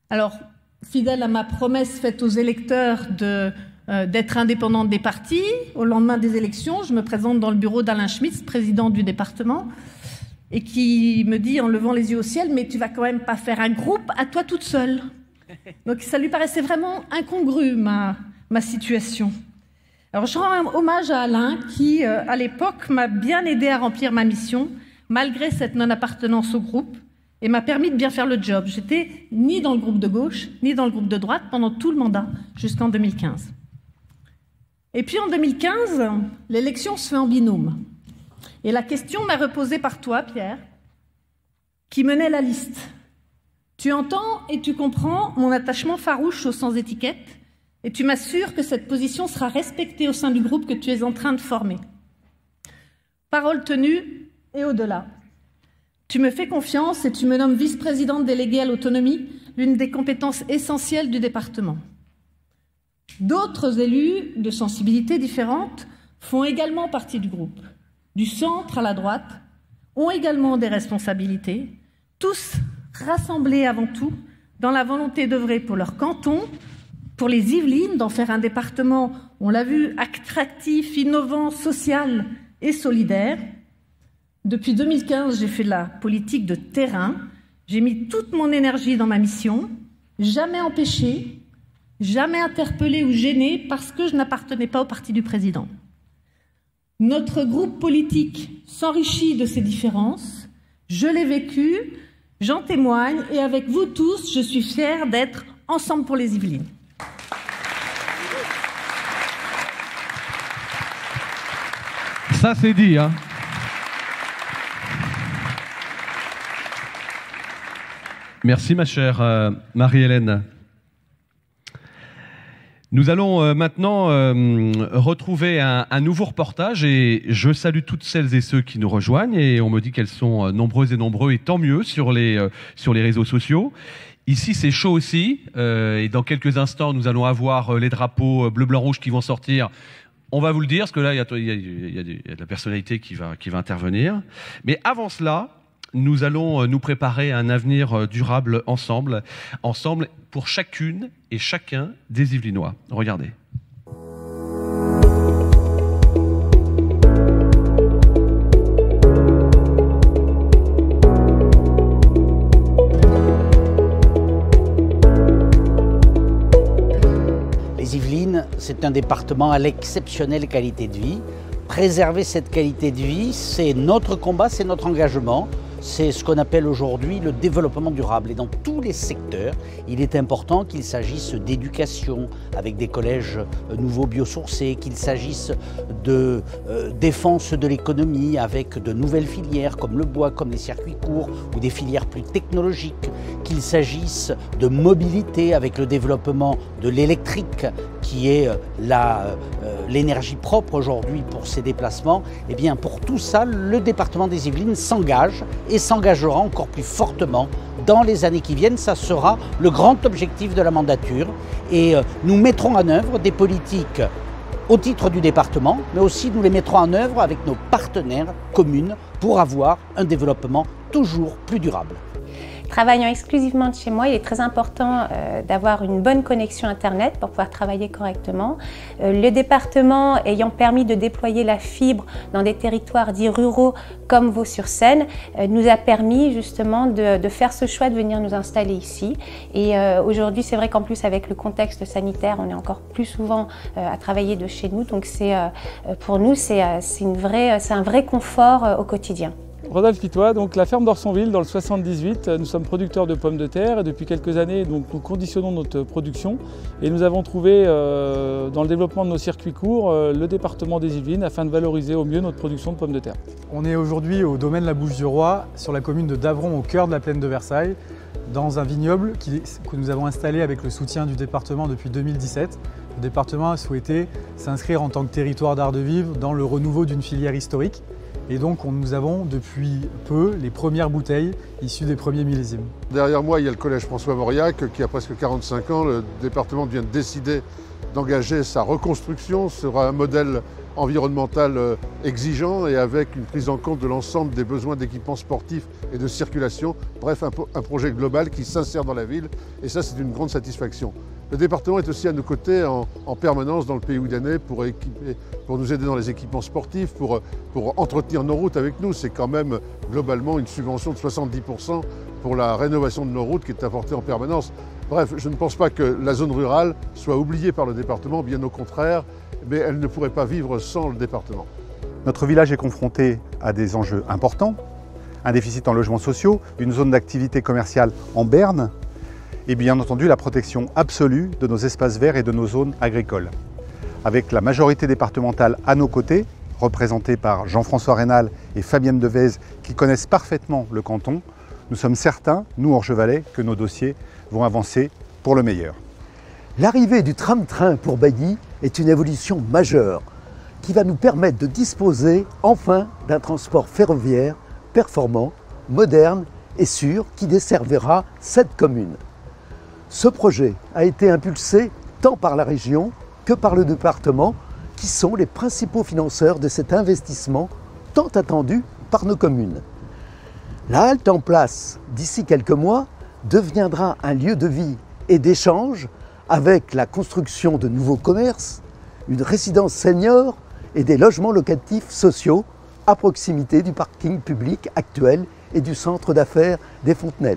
Alors, fidèle à ma promesse faite aux électeurs d'être indépendante des partis, au lendemain des élections, je me présente dans le bureau d'Alain Schmitz, président du département, et qui me dit en levant les yeux au ciel « Mais tu vas quand même pas faire un groupe à toi toute seule ». Donc ça lui paraissait vraiment incongru, ma situation. Alors je rends hommage à Alain qui, à l'époque, m'a bien aidé à remplir ma mission, malgré cette non-appartenance au groupe, et m'a permis de bien faire le job. J'étais ni dans le groupe de gauche, ni dans le groupe de droite pendant tout le mandat, jusqu'en 2015. Et puis en 2015, l'élection se fait en binôme. Et la question m'est reposée par toi, Pierre, qui menait la liste. Tu entends et tu comprends mon attachement farouche aux sans-étiquette, et tu m'assures que cette position sera respectée au sein du groupe que tu es en train de former. Parole tenue et au-delà. Tu me fais confiance et tu me nommes vice-présidente déléguée à l'autonomie, l'une des compétences essentielles du département. D'autres élus de sensibilités différentes font également partie du groupe. Du centre à la droite, ont également des responsabilités, tous rassemblés avant tout dans la volonté d'œuvrer pour leur canton, pour les Yvelines, d'en faire un département, on l'a vu, attractif, innovant, social et solidaire. Depuis 2015, j'ai fait de la politique de terrain. J'ai mis toute mon énergie dans ma mission, jamais empêchée, jamais interpellée ou gênée parce que je n'appartenais pas au parti du président. Notre groupe politique s'enrichit de ces différences, je l'ai vécu, j'en témoigne et avec vous tous, je suis fière d'être ensemble pour les Yvelines. Ça c'est dit, hein. Merci ma chère Marie-Hélène. Nous allons maintenant retrouver un nouveau reportage et je salue toutes celles et ceux qui nous rejoignent et on me dit qu'elles sont nombreuses et nombreux et tant mieux sur les réseaux sociaux. Ici c'est chaud aussi et dans quelques instants nous allons avoir les drapeaux bleu, blanc, rouge qui vont sortir. On va vous le dire parce que là il y a de la personnalité qui va intervenir. Mais avant cela, nous allons nous préparer à un avenir durable ensemble pour chacune et chacun des Yvelinois. Regardez. Les Yvelines, c'est un département à l'exceptionnelle qualité de vie. Préserver cette qualité de vie, c'est notre combat, c'est notre engagement. C'est ce qu'on appelle aujourd'hui le développement durable. Et dans tous les secteurs, il est important qu'il s'agisse d'éducation avec des collèges nouveaux biosourcés, qu'il s'agisse de défense de l'économie avec de nouvelles filières comme le bois, comme les circuits courts ou des filières plus technologiques, qu'il s'agisse de mobilité avec le développement de l'électrique qui est l'énergie propre aujourd'hui pour ces déplacements. Et bien pour tout ça, le département des Yvelines s'engage et s'engagera encore plus fortement dans les années qui viennent. Ça sera le grand objectif de la mandature et nous mettrons en œuvre des politiques au titre du département, mais aussi nous les mettrons en œuvre avec nos partenaires communes pour avoir un développement toujours plus durable. Travaillant exclusivement de chez moi, il est très important d'avoir une bonne connexion Internet pour pouvoir travailler correctement. Le département ayant permis de déployer la fibre dans des territoires dits ruraux comme Vaux-sur-Seine, nous a permis justement de faire ce choix de venir nous installer ici. Et aujourd'hui, c'est vrai qu'en plus avec le contexte sanitaire, on est encore plus souvent à travailler de chez nous. Donc pour nous, c'est un vrai confort au quotidien. Rodolphe Pitois, donc la ferme d'Orsonville dans le 78, nous sommes producteurs de pommes de terre et depuis quelques années donc, nous conditionnons notre production et nous avons trouvé dans le développement de nos circuits courts le département des Yvelines afin de valoriser au mieux notre production de pommes de terre. On est aujourd'hui au domaine La Bouche-du-Roi sur la commune de Davron au cœur de la plaine de Versailles dans un vignoble que nous avons installé avec le soutien du département depuis 2017. Le département a souhaité s'inscrire en tant que territoire d'art de vivre dans le renouveau d'une filière historique. Et donc nous avons depuis peu les premières bouteilles issues des premiers millésimes. Derrière moi, il y a le collège François Mauriac qui a presque 45 ans. Le département vient de décider d'engager sa reconstruction sur un modèle environnemental exigeant et avec une prise en compte de l'ensemble des besoins d'équipements sportifs et de circulation. Bref, un projet global qui s'insère dans la ville et ça, c'est une grande satisfaction. Le département est aussi à nos côtés en permanence dans le pays oudanais pour nous aider dans les équipements sportifs, pour entretenir nos routes avec nous. C'est quand même globalement une subvention de 70% pour la rénovation de nos routes qui est apportée en permanence. Bref, je ne pense pas que la zone rurale soit oubliée par le département, bien au contraire, mais elle ne pourrait pas vivre sans le département. Notre village est confronté à des enjeux importants, un déficit en logements sociaux, une zone d'activité commerciale en berne, et bien entendu la protection absolue de nos espaces verts et de nos zones agricoles. Avec la majorité départementale à nos côtés, représentée par Jean-François Raynal et Fabienne Devez, qui connaissent parfaitement le canton, nous sommes certains, nous Orgevalais, que nos dossiers vont avancer pour le meilleur. L'arrivée du tram-train pour Bailly est une évolution majeure qui va nous permettre de disposer enfin d'un transport ferroviaire performant, moderne et sûr qui desservira cette commune. Ce projet a été impulsé tant par la région que par le département qui sont les principaux financeurs de cet investissement tant attendu par nos communes. La halte en place d'ici quelques mois deviendra un lieu de vie et d'échange avec la construction de nouveaux commerces, une résidence senior et des logements locatifs sociaux à proximité du parking public actuel et du centre d'affaires des Fontenelles.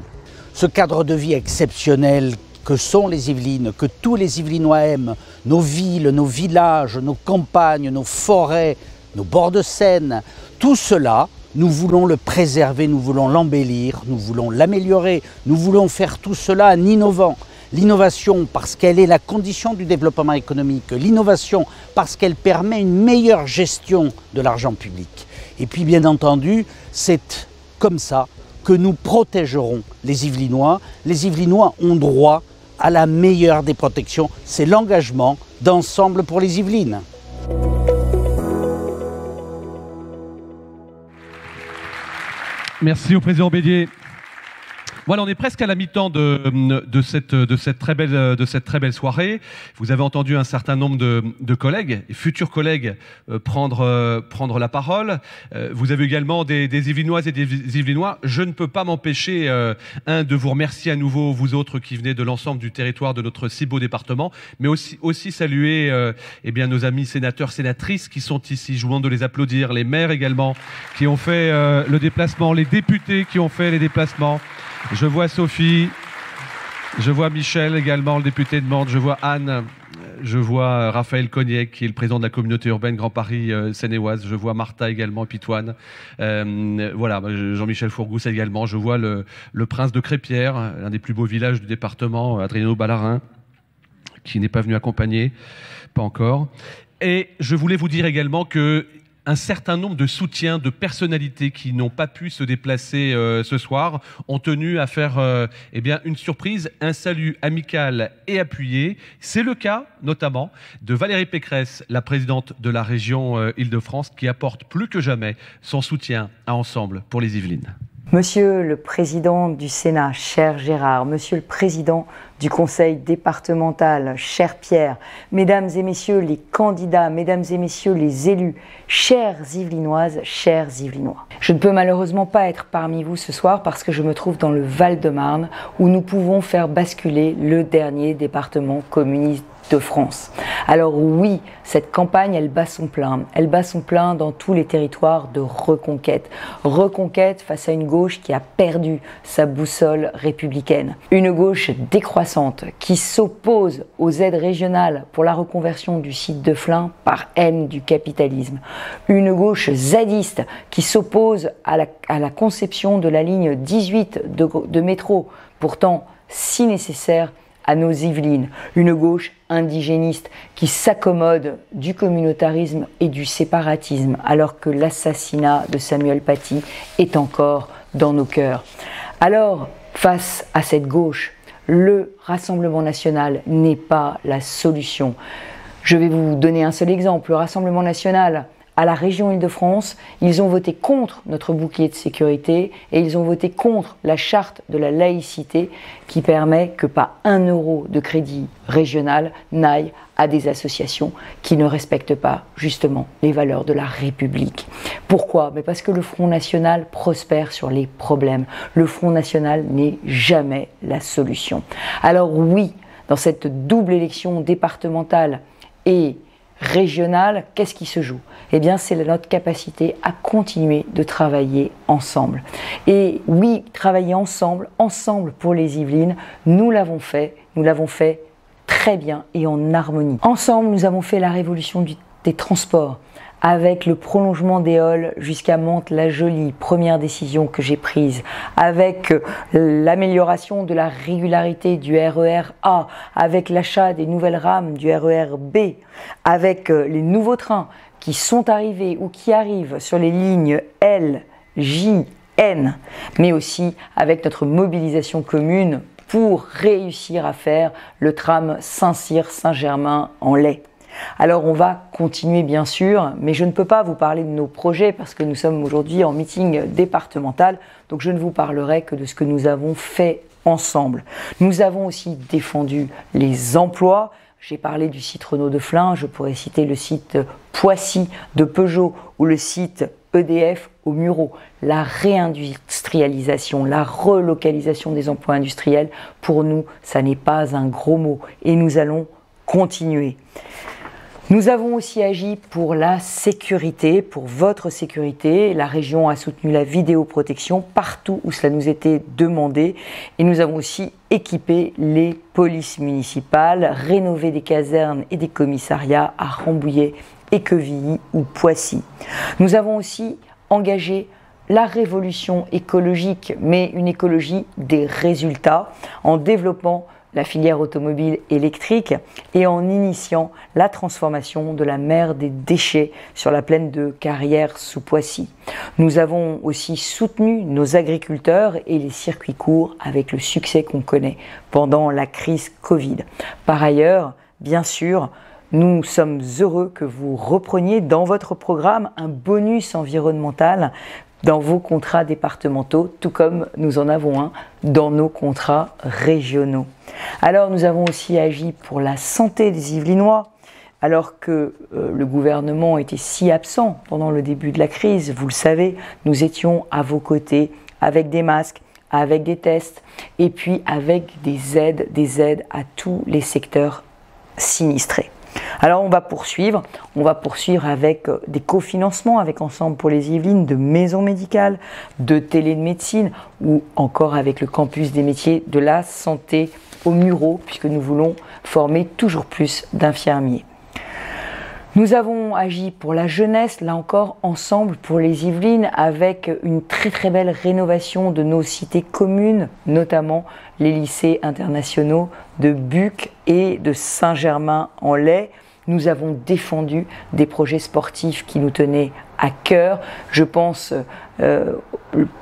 ce cadre de vie exceptionnel que sont les Yvelines, que tous les Yvelinois aiment, nos villes, nos villages, nos campagnes, nos forêts, nos bords de Seine, tout cela, nous voulons le préserver, nous voulons l'embellir, nous voulons l'améliorer, nous voulons faire tout cela en innovant. L'innovation parce qu'elle est la condition du développement économique, l'innovation parce qu'elle permet une meilleure gestion de l'argent public. Et puis bien entendu, c'est comme ça que nous protégerons les Yvelinois. Les Yvelinois ont droit à la meilleure des protections. C'est l'engagement d'Ensemble pour les Yvelines. Merci au président Bélier. Voilà, on est presque à la mi-temps de cette très belle soirée. Vous avez entendu un certain nombre de collègues et futurs collègues prendre la parole. Vous avez également des Yvelinoises et des Yvelinois. Je ne peux pas m'empêcher, de vous remercier à nouveau, vous autres qui venez de l'ensemble du territoire de notre si beau département, mais aussi saluer nos amis sénateurs, sénatrices qui sont ici. Je vous demande de les applaudir, les maires également qui ont fait le déplacement, les députés qui ont fait les déplacements. Je vois Sophie, je vois Michel également, le député de Mantes, je vois Anne, je vois Raphaël Cognac qui est le président de la communauté urbaine Grand Paris Seine-et-Oise, je vois Martha également, Pitoine, voilà, Jean-Michel Fourgousse également, je vois le prince de Crépierre, l'un des plus beaux villages du département, Adriano Ballarin, qui n'est pas venu accompagner, pas encore. Et je voulais vous dire également que un certain nombre de soutiens de personnalités qui n'ont pas pu se déplacer ce soir ont tenu à faire une surprise, un salut amical et appuyé. C'est le cas notamment de Valérie Pécresse, la présidente de la région Île-de-France, qui apporte plus que jamais son soutien à Ensemble pour les Yvelines. Monsieur le Président du Sénat, cher Gérard, Monsieur le Président du Conseil départemental, cher Pierre, Mesdames et Messieurs les candidats, Mesdames et Messieurs les élus, chères Yvelinoises, chers Yvelinois. Je ne peux malheureusement pas être parmi vous ce soir parce que je me trouve dans le Val-de-Marne où nous pouvons faire basculer le dernier département communiste de France. Alors oui, cette campagne, elle bat son plein. Elle bat son plein dans tous les territoires de reconquête. Reconquête face à une gauche qui a perdu sa boussole républicaine. Une gauche décroissante qui s'oppose aux aides régionales pour la reconversion du site de Flins par haine du capitalisme. Une gauche zadiste qui s'oppose à la conception de la ligne 18 de métro, pourtant si nécessaire à nos Yvelines, une gauche indigéniste qui s'accommode du communautarisme et du séparatisme alors que l'assassinat de Samuel Paty est encore dans nos cœurs. Alors, face à cette gauche, le Rassemblement national n'est pas la solution. Je vais vous donner un seul exemple. Le Rassemblement national, à la région Île-de-France, ils ont voté contre notre bouclier de sécurité et ils ont voté contre la charte de la laïcité qui permet que pas 1 euro de crédit régional n'aille à des associations qui ne respectent pas justement les valeurs de la République. Pourquoi? Mais parce que le Front National prospère sur les problèmes. Le Front National n'est jamais la solution. Alors oui, dans cette double élection départementale et régionale, qu'est-ce qui se joue? Eh bien, c'est notre capacité à continuer de travailler ensemble. Et oui, travailler ensemble pour les Yvelines, nous l'avons fait très bien et en harmonie. Ensemble, nous avons fait la révolution des transports, avec le prolongement des halls jusqu'à Mantes-la-Jolie, première décision que j'ai prise, avec l'amélioration de la régularité du RER A, avec l'achat des nouvelles rames du RER B, avec les nouveaux trains qui sont arrivés ou qui arrivent sur les lignes L, J, N, mais aussi avec notre mobilisation commune pour réussir à faire le tram Saint-Cyr-Saint-Germain en laye. Alors on va continuer bien sûr, mais je ne peux pas vous parler de nos projets parce que nous sommes aujourd'hui en meeting départemental, donc je ne vous parlerai que de ce que nous avons fait ensemble. Nous avons aussi défendu les emplois. J'ai parlé du site Renault de Flins, je pourrais citer le site Poissy de Peugeot ou le site EDF au Mureau. La réindustrialisation, la relocalisation des emplois industriels, pour nous, ça n'est pas un gros mot et nous allons continuer. Nous avons aussi agi pour la sécurité, pour votre sécurité. La région a soutenu la vidéoprotection partout où cela nous était demandé. Et nous avons aussi équipé les polices municipales, rénové des casernes et des commissariats à Rambouillet, Équevilly ou Poissy. Nous avons aussi engagé la révolution écologique, mais une écologie des résultats, en développant la filière automobile électrique et en initiant la transformation de la mer des déchets sur la plaine de Carrières sous Poissy. Nous avons aussi soutenu nos agriculteurs et les circuits courts avec le succès qu'on connaît pendant la crise Covid. Par ailleurs, bien sûr, nous sommes heureux que vous repreniez dans votre programme un bonus environnemental dans vos contrats départementaux, tout comme nous en avons un dans nos contrats régionaux. Alors nous avons aussi agi pour la santé des Yvelinois, alors que le gouvernement était si absent pendant le début de la crise. Vous le savez, nous étions à vos côtés avec des masques, avec des tests et puis avec des aides à tous les secteurs sinistrés. Alors on va poursuivre avec des cofinancements avec Ensemble pour les Yvelines, de maisons médicales, de télé de médecine ou encore avec le campus des métiers de la santé au Mureau, puisque nous voulons former toujours plus d'infirmiers. Nous avons agi pour la jeunesse, là encore, Ensemble pour les Yvelines, avec une très belle rénovation de nos cités communes, notamment les lycées internationaux de Buc et de Saint-Germain-en-Laye. Nous avons défendu des projets sportifs qui nous tenaient à cœur. Je pense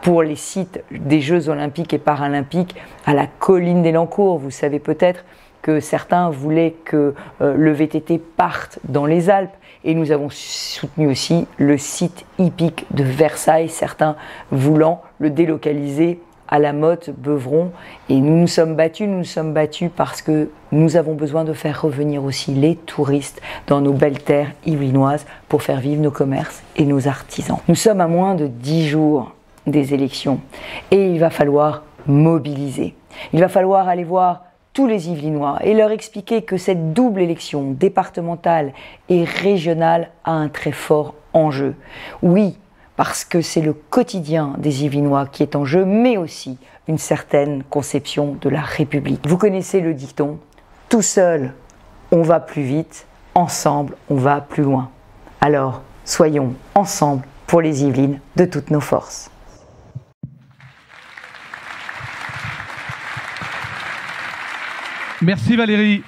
pour les sites des Jeux Olympiques et Paralympiques à la colline d'Elancourt. Vous savez peut-être que certains voulaient que le VTT parte dans les Alpes. Et nous avons soutenu aussi le site hippique de Versailles, certains voulant le délocaliser à la Motte, Beuvron. Et nous nous sommes battus parce que nous avons besoin de faire revenir aussi les touristes dans nos belles terres yvelinoises pour faire vivre nos commerces et nos artisans. Nous sommes à moins de 10 jours des élections et il va falloir mobiliser. Il va falloir aller voir tous les Yvelinois et leur expliquer que cette double élection départementale et régionale a un très fort enjeu. Oui, parce que c'est le quotidien des Yvelinois qui est en jeu, mais aussi une certaine conception de la République. Vous connaissez le dicton, tout seul on va plus vite, ensemble on va plus loin. Alors, soyons ensemble pour les Yvelines de toutes nos forces. Merci Valérie.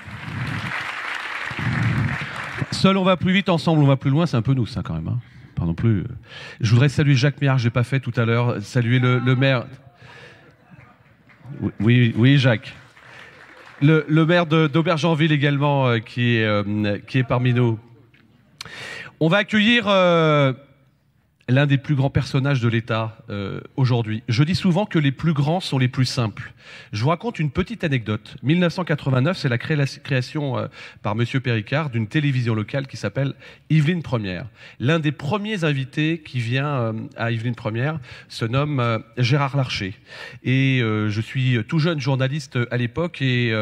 Seul on va plus vite, ensemble on va plus loin, c'est un peu nous ça quand même. Hein. Pas non plus. Je voudrais saluer Jacques Méard, j'ai pas fait tout à l'heure, saluer le maire. Oui Jacques. Le maire d'Aubergenville également qui est parmi nous. On va accueillir l'un des plus grands personnages de l'État aujourd'hui. Je dis souvent que les plus grands sont les plus simples. Je vous raconte une petite anecdote. 1989, c'est la création par Monsieur Péricard d'une télévision locale qui s'appelle Yvelines Première. L'un des premiers invités qui vient à Yvelines Première se nomme Gérard Larcher. Et je suis tout jeune journaliste à l'époque et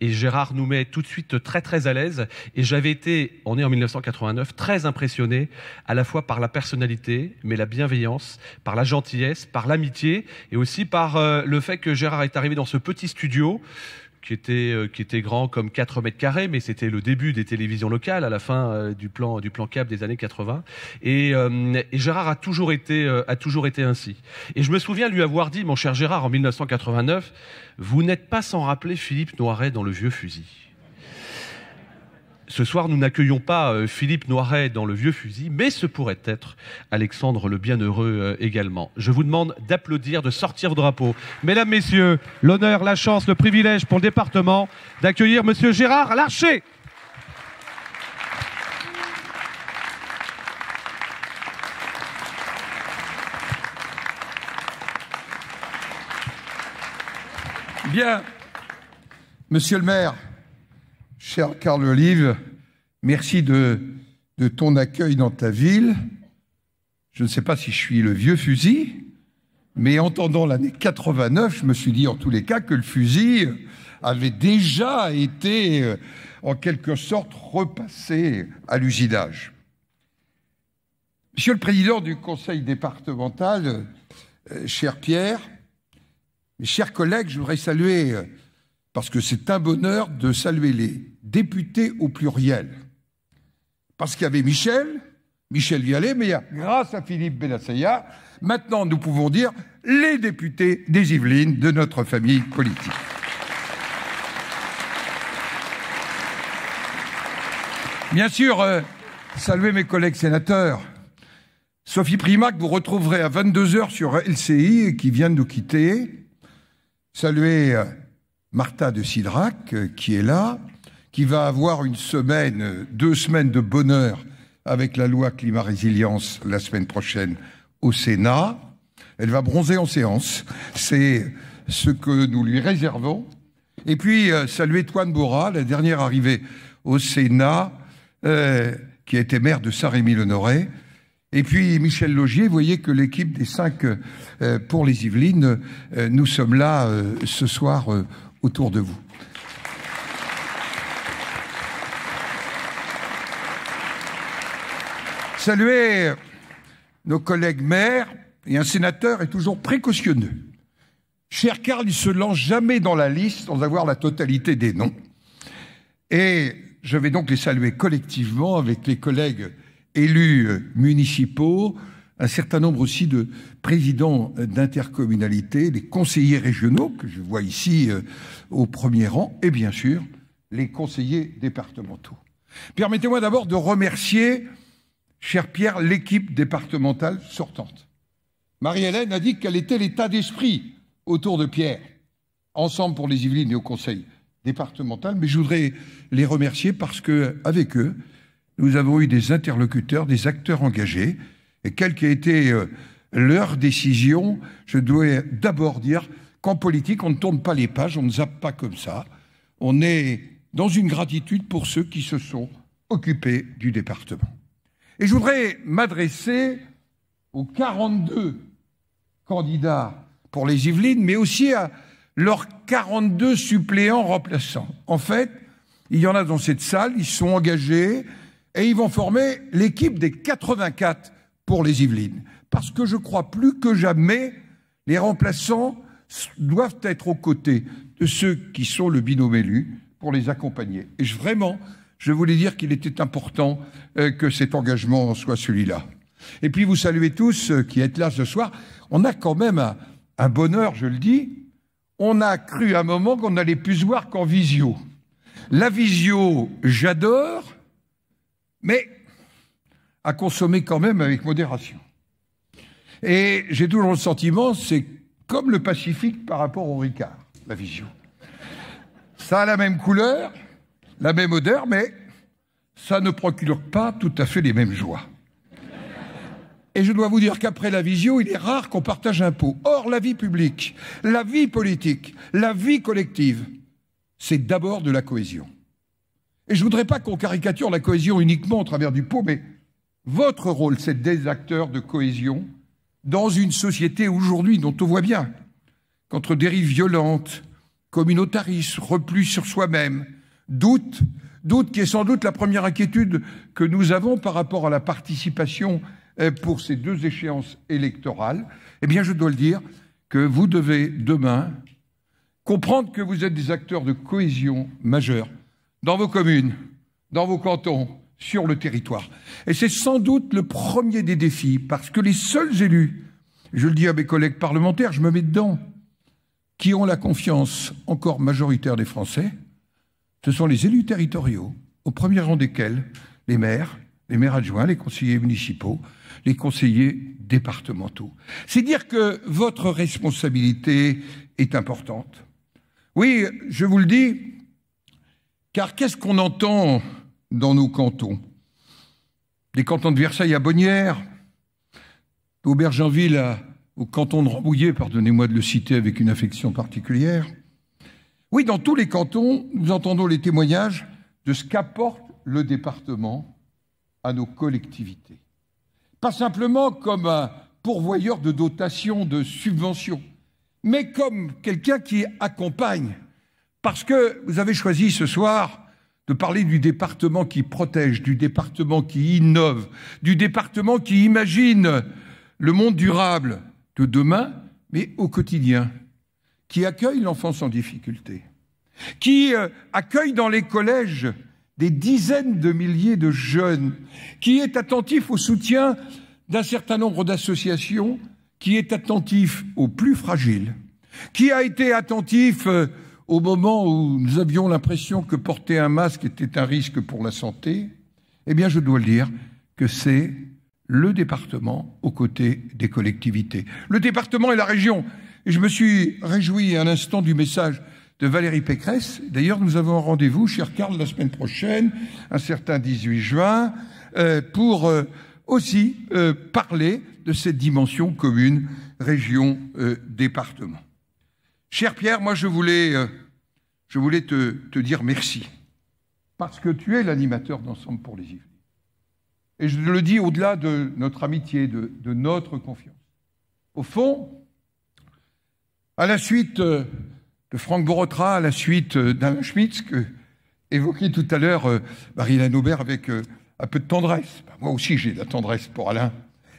Gérard nous met tout de suite très à l'aise. Et j'avais été, on est en 1989, très impressionné à la fois par la personnalité, mais la bienveillance, par la gentillesse, par l'amitié et aussi par le fait que Gérard est arrivé dans ce petit studio qui était grand comme 4 mètres carrés, mais c'était le début des télévisions locales à la fin du plan câble des années 80. Et Gérard a toujours été ainsi. Et je me souviens lui avoir dit, mon cher Gérard, en 1989, vous n'êtes pas sans rappeler Philippe Noiret dans Le Vieux Fusil. Ce soir, nous n'accueillons pas Philippe Noiret dans Le Vieux Fusil, mais ce pourrait être Alexandre le Bienheureux également. Je vous demande d'applaudir, de sortir vos drapeaux. Mesdames, Messieurs, l'honneur, la chance, le privilège pour le département d'accueillir Monsieur Gérard Larcher. Bien, Monsieur le maire, cher Carl Olive, merci de ton accueil dans ta ville. Je ne sais pas si je suis le vieux fusil, mais entendant l'année 89, je me suis dit en tous les cas que le fusil avait déjà été en quelque sorte repassé à l'usinage. Monsieur le Président du Conseil départemental, cher Pierre, mes chers collègues, je voudrais saluer, parce que c'est un bonheur de saluer les députés au pluriel. Parce qu'il y avait Michel Vialet, mais grâce à Philippe Benassaïa, maintenant nous pouvons dire les députés des Yvelines de notre famille politique. Bien sûr, saluer mes collègues sénateurs. Sophie Primac, vous retrouverez à 22h sur LCI, qui vient de nous quitter. Saluer Martha de Cidrac, qui est là, qui va avoir 2 semaines de bonheur avec la loi climat-résilience la semaine prochaine au Sénat. Elle va bronzer en séance. C'est ce que nous lui réservons. Et puis, saluer Toine Bora, la dernière arrivée au Sénat, qui a été maire de Saint-Rémy-le-Noret. Et puis, Michel Laugier, vous voyez que l'équipe des 5 pour les Yvelines, nous sommes là ce soir autour de vous. Saluer nos collègues maires, et un sénateur est toujours précautionneux. Cher Karl, il ne se lance jamais dans la liste sans avoir la totalité des noms. Et je vais donc les saluer collectivement avec les collègues élus municipaux, un certain nombre aussi de présidents d'intercommunalités, les conseillers régionaux, que je vois ici au premier rang, et bien sûr, les conseillers départementaux. Permettez-moi d'abord de remercier, cher Pierre, l'équipe départementale sortante. Marie-Hélène a dit quel était l'état d'esprit autour de Pierre, ensemble pour les Yvelines et au conseil départemental, mais je voudrais les remercier parce qu'avec eux, nous avons eu des interlocuteurs, des acteurs engagés, et quelle qu'ait été leur décision, je dois d'abord dire qu'en politique, on ne tourne pas les pages, on ne zappe pas comme ça. On est dans une gratitude pour ceux qui se sont occupés du département. Et je voudrais m'adresser aux 42 candidats pour les Yvelines, mais aussi à leurs 42 suppléants remplaçants. En fait, il y en a dans cette salle, ils sont engagés et ils vont former l'équipe des 84 pour les Yvelines. Parce que je crois plus que jamais, les remplaçants doivent être aux côtés de ceux qui sont le binôme élu pour les accompagner. Et vraiment, je voulais dire qu'il était important que cet engagement soit celui-là. Et puis vous saluez tous qui êtes là ce soir. On a quand même un bonheur, je le dis. On a cru à un moment qu'on n'allait plus se voir qu'en visio. La visio, j'adore, mais à consommer quand même avec modération. Et j'ai toujours le sentiment, c'est comme le Pacifique par rapport au Ricard, la visio. Ça a la même couleur, la même odeur, mais ça ne procure pas tout à fait les mêmes joies. Et je dois vous dire qu'après la visio, il est rare qu'on partage un pot. Or, la vie publique, la vie politique, la vie collective, c'est d'abord de la cohésion. Et je ne voudrais pas qu'on caricature la cohésion uniquement au travers du pot, mais votre rôle, c'est d'être des acteurs de cohésion dans une société aujourd'hui dont on voit bien qu'entre dérives violentes, communautarisme, repli sur soi-même, doute qui est sans doute la première inquiétude que nous avons par rapport à la participation pour ces 2 échéances électorales, eh bien je dois le dire que vous devez demain comprendre que vous êtes des acteurs de cohésion majeurs dans vos communes, dans vos cantons, sur le territoire. Et c'est sans doute le premier des défis, parce que les seuls élus, je le dis à mes collègues parlementaires, je me mets dedans, qui ont la confiance encore majoritaire des Français, ce sont les élus territoriaux, au premier rang desquels les maires adjoints, les conseillers municipaux, les conseillers départementaux. C'est dire que votre responsabilité est importante. Oui, je vous le dis, car qu'est-ce qu'on entend dans nos cantons? Des cantons de Versailles à Bonnières, d'Aubergenville au canton de Rambouillet, pardonnez-moi de le citer avec une affection particulière. Oui, dans tous les cantons, nous entendons les témoignages de ce qu'apporte le département à nos collectivités. Pas simplement comme un pourvoyeur de dotations, de subventions, mais comme quelqu'un qui accompagne. Parce que vous avez choisi ce soir de parler du département qui protège, du département qui innove, du département qui imagine le monde durable de demain, mais au quotidien, qui accueille l'enfance en difficulté, qui accueille dans les collèges des dizaines de milliers de jeunes, qui est attentif au soutien d'un certain nombre d'associations, qui est attentif aux plus fragiles, qui a été attentif au moment où nous avions l'impression que porter un masque était un risque pour la santé, eh bien je dois le dire que c'est le département aux côtés des collectivités. Le département et la région. Et je me suis réjoui un instant du message de Valérie Pécresse. D'ailleurs, nous avons un rendez-vous, cher Karl, la semaine prochaine, un certain 18 juin, pour aussi parler de cette dimension commune, région, département. Cher Pierre, moi je voulais te dire merci, parce que tu es l'animateur d'Ensemble pour les Yvelines. Et je le dis au-delà de notre amitié, de notre confiance. Au fond, à la suite de Franck Borotra, à la suite d'Alain Schmitz, que évoquait tout à l'heure Marie-Hélène Aubert avec un peu de tendresse, moi aussi j'ai de la tendresse pour Alain,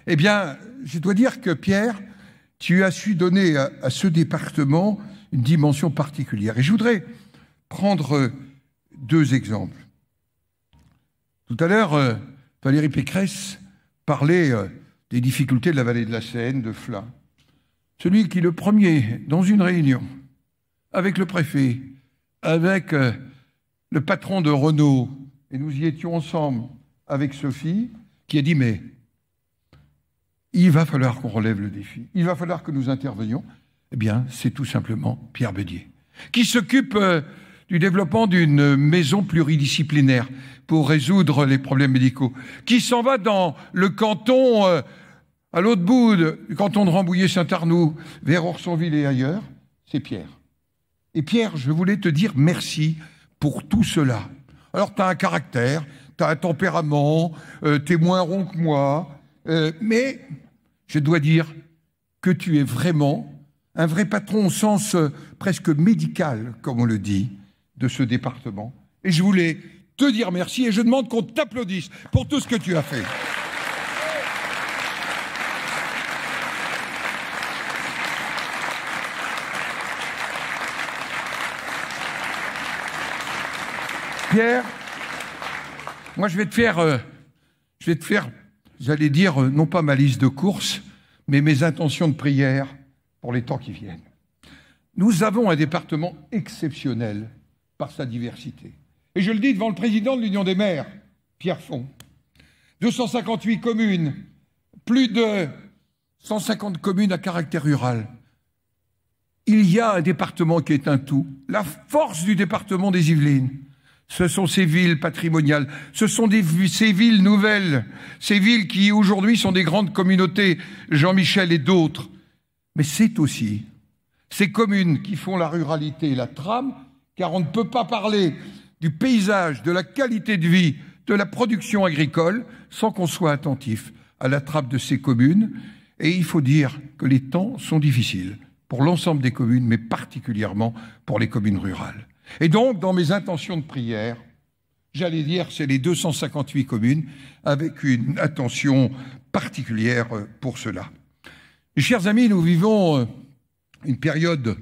eh bien, je dois dire que Pierre, tu as su donner à ce département une dimension particulière. Et je voudrais prendre deux exemples. Tout à l'heure, Valérie Pécresse parlait des difficultés de la vallée de la Seine, de Flins. Celui qui, le premier, dans une réunion, avec le préfet, avec le patron de Renault, et nous y étions ensemble avec Sophie, qui a dit « mais il va falloir qu'on relève le défi, il va falloir que nous intervenions », eh bien, c'est tout simplement Pierre Bédier, qui s'occupe du développement d'une maison pluridisciplinaire pour résoudre les problèmes médicaux, qui s'en va dans le canton, à l'autre bout du canton de Rambouillet-Saint-Arnoux, vers Orsonville et ailleurs, c'est Pierre. Et Pierre, je voulais te dire merci pour tout cela. Alors, tu as un caractère, tu as un tempérament, tu es moins rond que moi, mais je dois dire que tu es vraiment un vrai patron au sens presque médical, comme on le dit, de ce département. Et je voulais te dire merci et je demande qu'on t'applaudisse pour tout ce que tu as fait. Pierre, moi je vais te faire, j'allais dire, non pas ma liste de courses, mais mes intentions de prière pour les temps qui viennent. Nous avons un département exceptionnel par sa diversité. Et je le dis devant le président de l'Union des maires, Pierre Font. 258 communes, plus de 150 communes à caractère rural. Il y a un département qui est un tout. La force du département des Yvelines, ce sont ces villes patrimoniales, ce sont ces villes nouvelles, ces villes qui aujourd'hui sont des grandes communautés, Jean-Michel et d'autres. Mais c'est aussi ces communes qui font la ruralité et la trame, car on ne peut pas parler du paysage, de la qualité de vie, de la production agricole, sans qu'on soit attentif à la trame de ces communes. Et il faut dire que les temps sont difficiles pour l'ensemble des communes, mais particulièrement pour les communes rurales. Et donc, dans mes intentions de prière, j'allais dire, c'est les 258 communes, avec une attention particulière pour cela. Et chers amis, nous vivons une période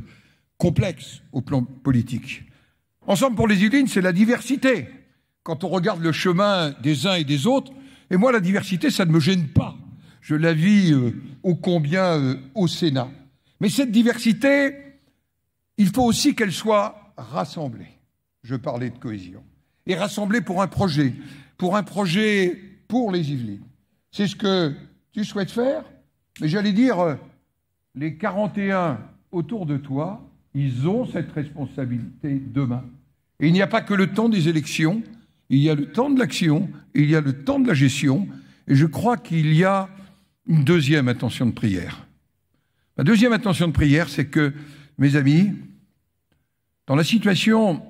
complexe au plan politique. Ensemble pour les Yvelines, c'est la diversité. Quand on regarde le chemin des uns et des autres, et moi, la diversité, ça ne me gêne pas. Je la vis ô combien au Sénat. Mais cette diversité, il faut aussi qu'elle soit rassemblée. Je parlais de cohésion. Et rassemblée pour un projet pour les Yvelines. C'est ce que tu souhaites faire, mais j'allais dire, les 41 autour de toi, ils ont cette responsabilité demain. Et il n'y a pas que le temps des élections, il y a le temps de l'action, il y a le temps de la gestion, et je crois qu'il y a une deuxième intention de prière. Ma deuxième intention de prière, c'est que, mes amis, dans la situation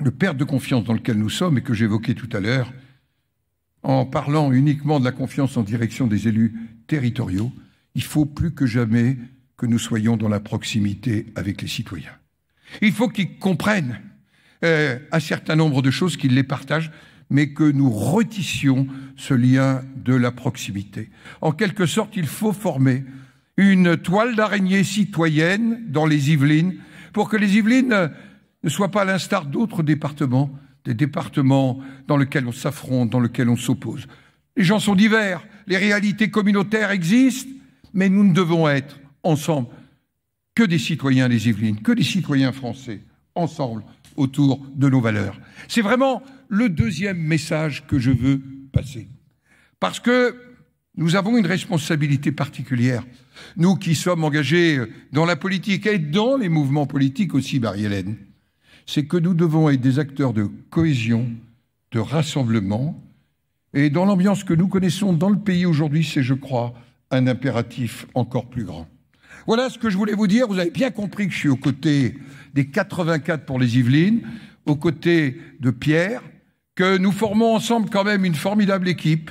de perte de confiance dans laquelle nous sommes, et que j'évoquais tout à l'heure, en parlant uniquement de la confiance en direction des élus territoriaux, il faut plus que jamais que nous soyons dans la proximité avec les citoyens. Il faut qu'ils comprennent un certain nombre de choses, qu'ils les partagent, mais que nous retissions ce lien de la proximité. En quelque sorte, il faut former une toile d'araignée citoyenne dans les Yvelines, pour que les Yvelines ne soient pas à l'instar d'autres départements, des départements dans lesquels on s'affronte, dans lesquels on s'oppose. Les gens sont divers, les réalités communautaires existent, mais nous ne devons être ensemble que des citoyens des Yvelines, que des citoyens français, ensemble, autour de nos valeurs. C'est vraiment le deuxième message que je veux passer. Parce que nous avons une responsabilité particulière, nous qui sommes engagés dans la politique et dans les mouvements politiques aussi, Marie-Hélène. C'est que nous devons être des acteurs de cohésion, de rassemblement, et dans l'ambiance que nous connaissons dans le pays aujourd'hui, c'est, je crois, un impératif encore plus grand. Voilà ce que je voulais vous dire. Vous avez bien compris que je suis aux côtés des 84 pour les Yvelines, aux côtés de Pierre, que nous formons ensemble quand même une formidable équipe,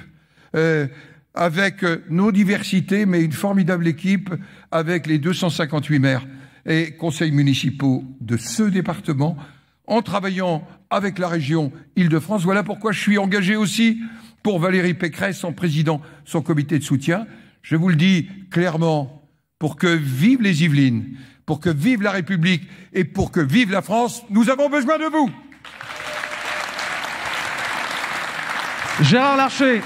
avec nos diversités, mais une formidable équipe avec les 258 maires et conseils municipaux de ce département, en travaillant avec la région Île-de-France. Voilà pourquoi je suis engagé aussi pour Valérie Pécresse en présidant son comité de soutien. Je vous le dis clairement, pour que vivent les Yvelines, pour que vive la République et pour que vive la France, nous avons besoin de vous. Gérard Larcher.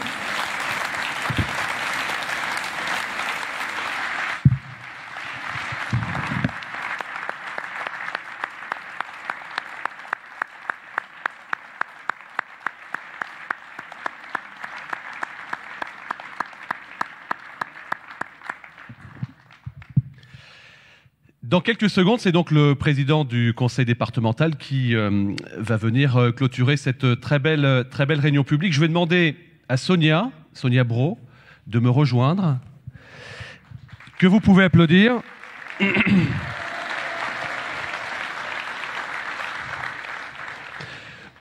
Dans quelques secondes, c'est donc le président du conseil départemental qui va venir clôturer cette très belle réunion publique. Je vais demander à Sonia Brault, de me rejoindre, que vous pouvez applaudir.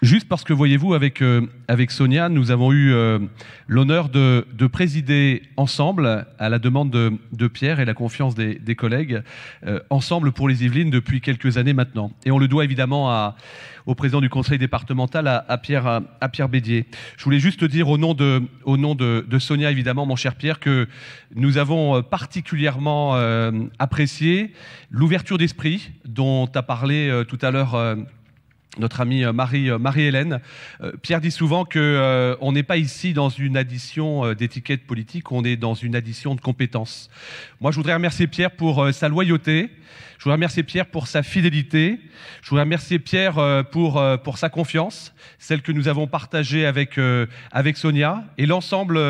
Juste parce que, voyez-vous, avec Sonia, nous avons eu l'honneur de présider ensemble, à la demande de Pierre et la confiance des collègues, ensemble pour les Yvelines depuis quelques années maintenant. Et on le doit évidemment au président du conseil départemental, à Pierre Bédier. Je voulais juste dire au nom de Sonia, évidemment, mon cher Pierre, que nous avons particulièrement apprécié l'ouverture d'esprit dont a parlé tout à l'heure notre amie Marie-Hélène. Pierre dit souvent qu'on n'est pas ici dans une addition d'étiquettes politiques, on est dans une addition de compétences. Moi, je voudrais remercier Pierre pour sa loyauté, je voudrais remercier Pierre pour sa fidélité, je voudrais remercier Pierre pour sa confiance, celle que nous avons partagée avec Sonia et l'ensemble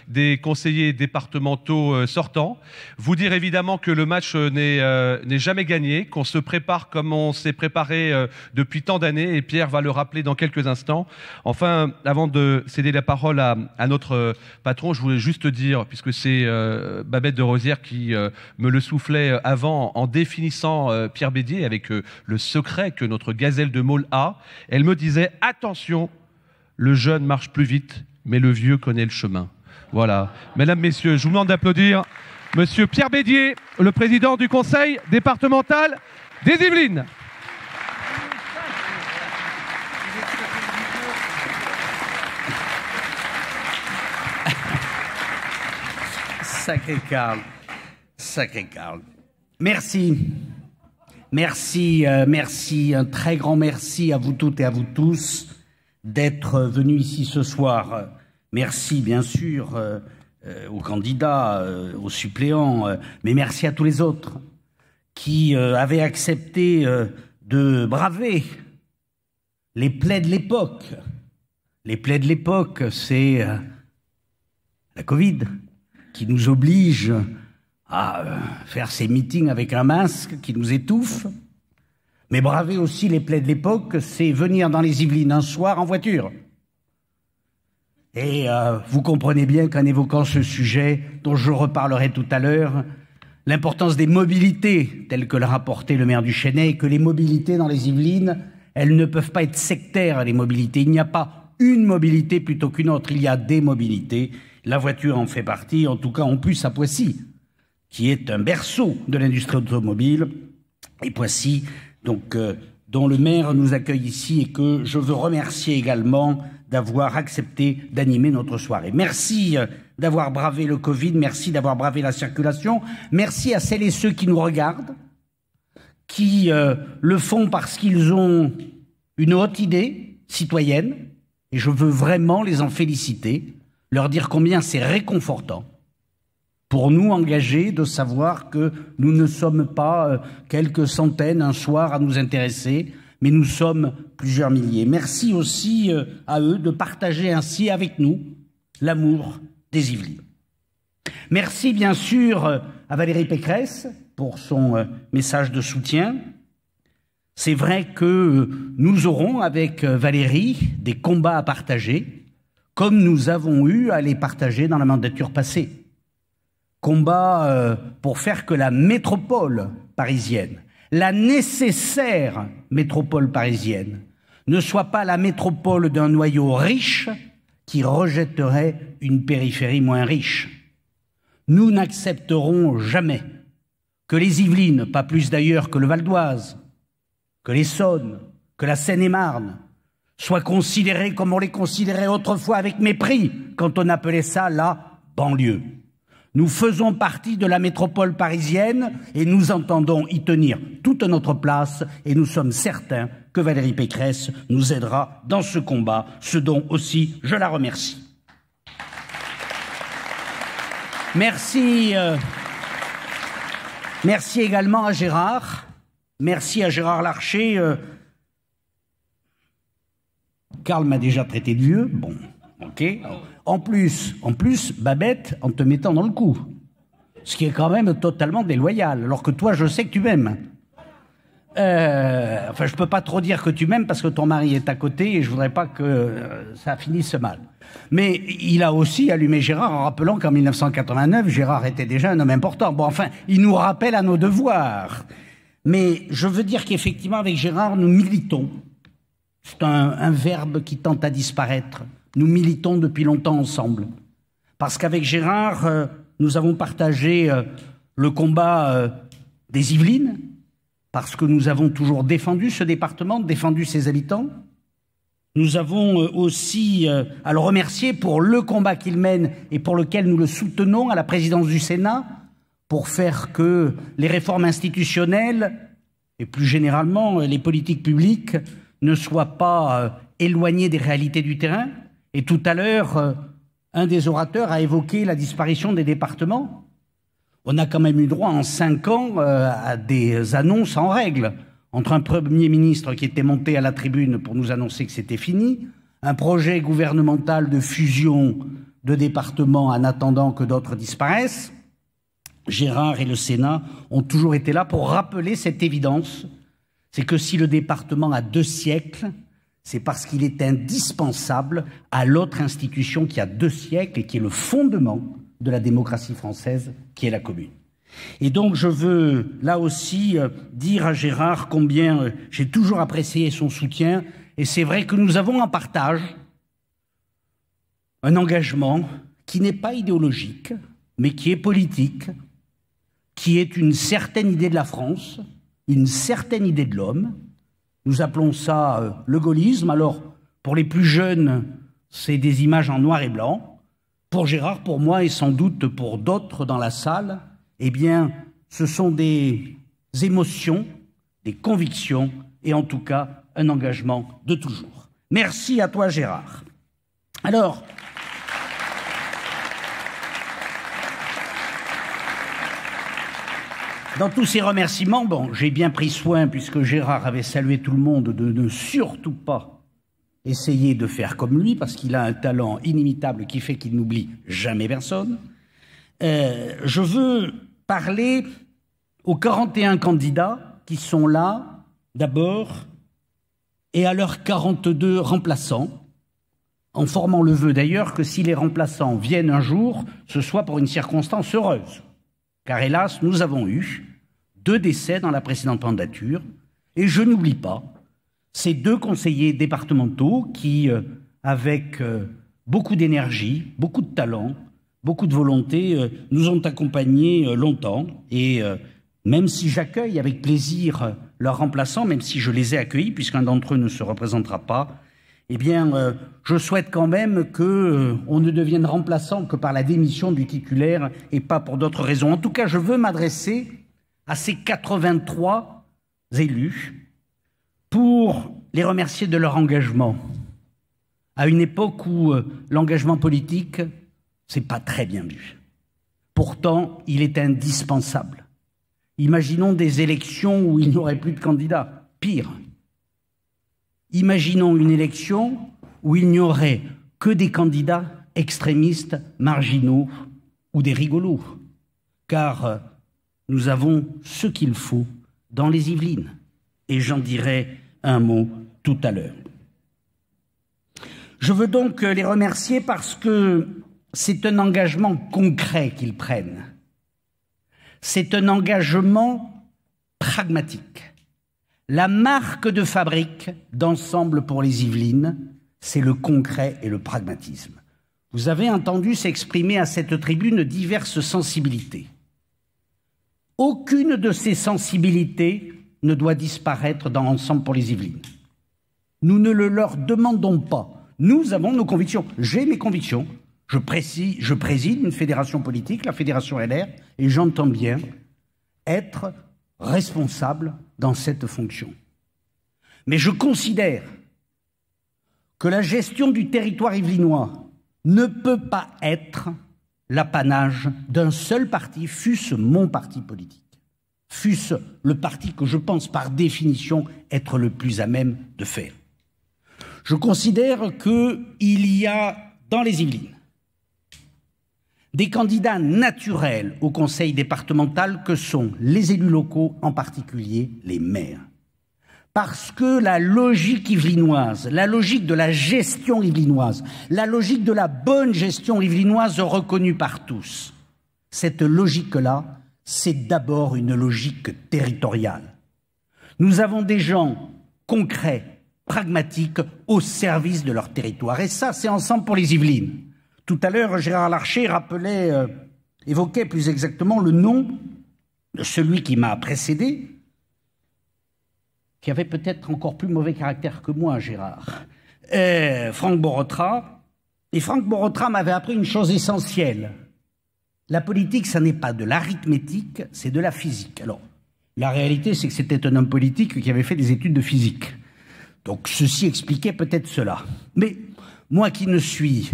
des conseillers départementaux sortants. Vous dire évidemment que le match n'est jamais gagné, qu'on se prépare comme on s'est préparé depuis tant d'années, et Pierre va le rappeler dans quelques instants. Enfin, avant de céder la parole à notre patron, je voulais juste dire, puisque c'est Babette de Rosière qui me le soufflait avant en définissant Pierre Bédier avec le secret que notre gazelle de Maule a, elle me disait « Attention, le jeune marche plus vite, mais le vieux connaît le chemin ». Voilà. Mesdames, Messieurs, je vous demande d'applaudir Monsieur Pierre Bédier, le président du conseil départemental des Yvelines. Sacré Karl, sacré Karl. Merci. Merci, merci, un très grand merci à vous toutes et à vous tous d'être venus ici ce soir. Merci bien sûr aux candidats, aux suppléants, mais merci à tous les autres qui avaient accepté de braver les plaies de l'époque. Les plaies de l'époque, c'est la Covid qui nous oblige à faire ces meetings avec un masque qui nous étouffe. Mais braver aussi les plaies de l'époque, c'est venir dans les Yvelines un soir en voiture. Et vous comprenez bien qu'en évoquant ce sujet, dont je reparlerai tout à l'heure, l'importance des mobilités, telles que l'a rapporté le maire du Chesnay, et que les mobilités dans les Yvelines, elles ne peuvent pas être sectaires, les mobilités. Il n'y a pas une mobilité plutôt qu'une autre, il y a des mobilités. La voiture en fait partie, en tout cas en plus à Poissy. qui est un berceau de l'industrie automobile, et Poissy, donc, dont le maire nous accueille ici et que je veux remercier également d'avoir accepté d'animer notre soirée. Merci d'avoir bravé le Covid, merci d'avoir bravé la circulation, merci à celles et ceux qui nous regardent, qui le font parce qu'ils ont une haute idée citoyenne, et je veux vraiment les en féliciter, leur dire combien c'est réconfortant pour nous engagés de savoir que nous ne sommes pas quelques centaines un soir à nous intéresser, mais nous sommes plusieurs milliers. Merci aussi à eux de partager ainsi avec nous l'amour des Yvelines. Merci bien sûr à Valérie Pécresse pour son message de soutien. C'est vrai que nous aurons avec Valérie des combats à partager, comme nous avons eu à les partager dans la mandature passée. Combat pour faire que la métropole parisienne, la nécessaire métropole parisienne, ne soit pas la métropole d'un noyau riche qui rejetterait une périphérie moins riche. Nous n'accepterons jamais que les Yvelines, pas plus d'ailleurs que le Val d'Oise, que l'Essonne, que la Seine-et-Marne, soient considérées comme on les considérait autrefois avec mépris quand on appelait ça la banlieue. Nous faisons partie de la métropole parisienne et nous entendons y tenir toute notre place et nous sommes certains que Valérie Pécresse nous aidera dans ce combat, ce dont aussi je la remercie. Merci, merci également à Gérard, merci à Gérard Larcher. Karl m'a déjà traité de vieux, bon, ok. En plus, Babette, en te mettant dans le coup. Ce qui est quand même totalement déloyal, alors que toi, je sais que tu m'aimes. Enfin, je peux pas trop dire que tu m'aimes parce que ton mari est à côté et je voudrais pas que ça finisse mal. Mais il a aussi allumé Gérard en rappelant qu'en 1989, Gérard était déjà un homme important. Bon, enfin, il nous rappelle à nos devoirs. Mais je veux dire qu'effectivement, avec Gérard, nous militons. C'est un verbe qui tente à disparaître. Nous militons depuis longtemps ensemble. Parce qu'avec Gérard, nous avons partagé le combat des Yvelines, parce que nous avons toujours défendu ce département, défendu ses habitants. Nous avons aussi à le remercier pour le combat qu'il mène et pour lequel nous le soutenons à la présidence du Sénat, pour faire que les réformes institutionnelles et plus généralement les politiques publiques ne soient pas éloignées des réalités du terrain. Et tout à l'heure, un des orateurs a évoqué la disparition des départements. On a quand même eu droit en 5 ans à des annonces en règle, entre un Premier ministre qui était monté à la tribune pour nous annoncer que c'était fini, un projet gouvernemental de fusion de départements en attendant que d'autres disparaissent. Gérard et le Sénat ont toujours été là pour rappeler cette évidence, c'est que si le département a 2 siècles, c'est parce qu'il est indispensable à l'autre institution qui a 2 siècles et qui est le fondement de la démocratie française, qui est la commune. Et donc je veux là aussi dire à Gérard combien j'ai toujours apprécié son soutien, et c'est vrai que nous avons en partage un engagement qui n'est pas idéologique, mais qui est politique, qui est une certaine idée de la France, une certaine idée de l'homme. Nous appelons ça le gaullisme. Alors, pour les plus jeunes, c'est des images en noir et blanc. Pour Gérard, pour moi et sans doute pour d'autres dans la salle, eh bien, ce sont des émotions, des convictions et en tout cas un engagement de toujours. Merci à toi, Gérard. Alors, dans tous ces remerciements, bon, j'ai bien pris soin, puisque Gérard avait salué tout le monde, de ne surtout pas essayer de faire comme lui, parce qu'il a un talent inimitable qui fait qu'il n'oublie jamais personne. Je veux parler aux 41 candidats qui sont là, d'abord, et à leurs 42 remplaçants, en formant le vœu d'ailleurs que si les remplaçants viennent un jour, ce soit pour une circonstance heureuse. Car hélas, nous avons eu 2 décès dans la précédente mandature, et je n'oublie pas ces 2 conseillers départementaux qui, avec beaucoup d'énergie, beaucoup de talent, beaucoup de volonté nous ont accompagnés longtemps. Et même si j'accueille avec plaisir leurs remplaçants, même si je les ai accueillis, puisqu'un d'entre eux ne se représentera pas, eh bien, je souhaite quand même qu'on ne devienne remplaçant que par la démission du titulaire et pas pour d'autres raisons. En tout cas, je veux m'adresser à ces 83 élus pour les remercier de leur engagement. À une époque où l'engagement politique, c'est pas très bien vu. Pourtant, il est indispensable. Imaginons des élections où il n'y aurait plus de candidats. Pire. Imaginons une élection où il n'y aurait que des candidats extrémistes, marginaux ou des rigolos. Car nous avons ce qu'il faut dans les Yvelines. Et j'en dirai un mot tout à l'heure. Je veux donc les remercier parce que c'est un engagement concret qu'ils prennent. C'est un engagement pragmatique. La marque de fabrique d'Ensemble pour les Yvelines, c'est le concret et le pragmatisme. Vous avez entendu s'exprimer à cette tribune diverses sensibilités. Aucune de ces sensibilités ne doit disparaître dans Ensemble pour les Yvelines. Nous ne le leur demandons pas. Nous avons nos convictions. J'ai mes convictions. Je préside une fédération politique, la fédération LR, et j'entends bien être responsable dans cette fonction. Mais je considère que la gestion du territoire yvelinois ne peut pas être l'apanage d'un seul parti, fût-ce mon parti politique, fût-ce le parti que je pense par définition être le plus à même de faire. Je considère qu'il y a dans les Yvelines des candidats naturels au conseil départemental que sont les élus locaux, en particulier les maires. Parce que la logique yvelinoise, la logique de la gestion yvelinoise, la logique de la bonne gestion yvelinoise reconnue par tous, cette logique-là, c'est d'abord une logique territoriale. Nous avons des gens concrets, pragmatiques, au service de leur territoire. Et ça, c'est Ensemble pour les Yvelines. Tout à l'heure, Gérard Larcher évoquait plus exactement le nom de celui qui m'a précédé, qui avait peut-être encore plus mauvais caractère que moi, Gérard, Franck Borotra. Et Franck Borotra m'avait appris une chose essentielle. La politique, ça n'est pas de l'arithmétique, c'est de la physique. Alors, la réalité, c'est que c'était un homme politique qui avait fait des études de physique. Donc, ceci expliquait peut-être cela. Mais moi qui ne suis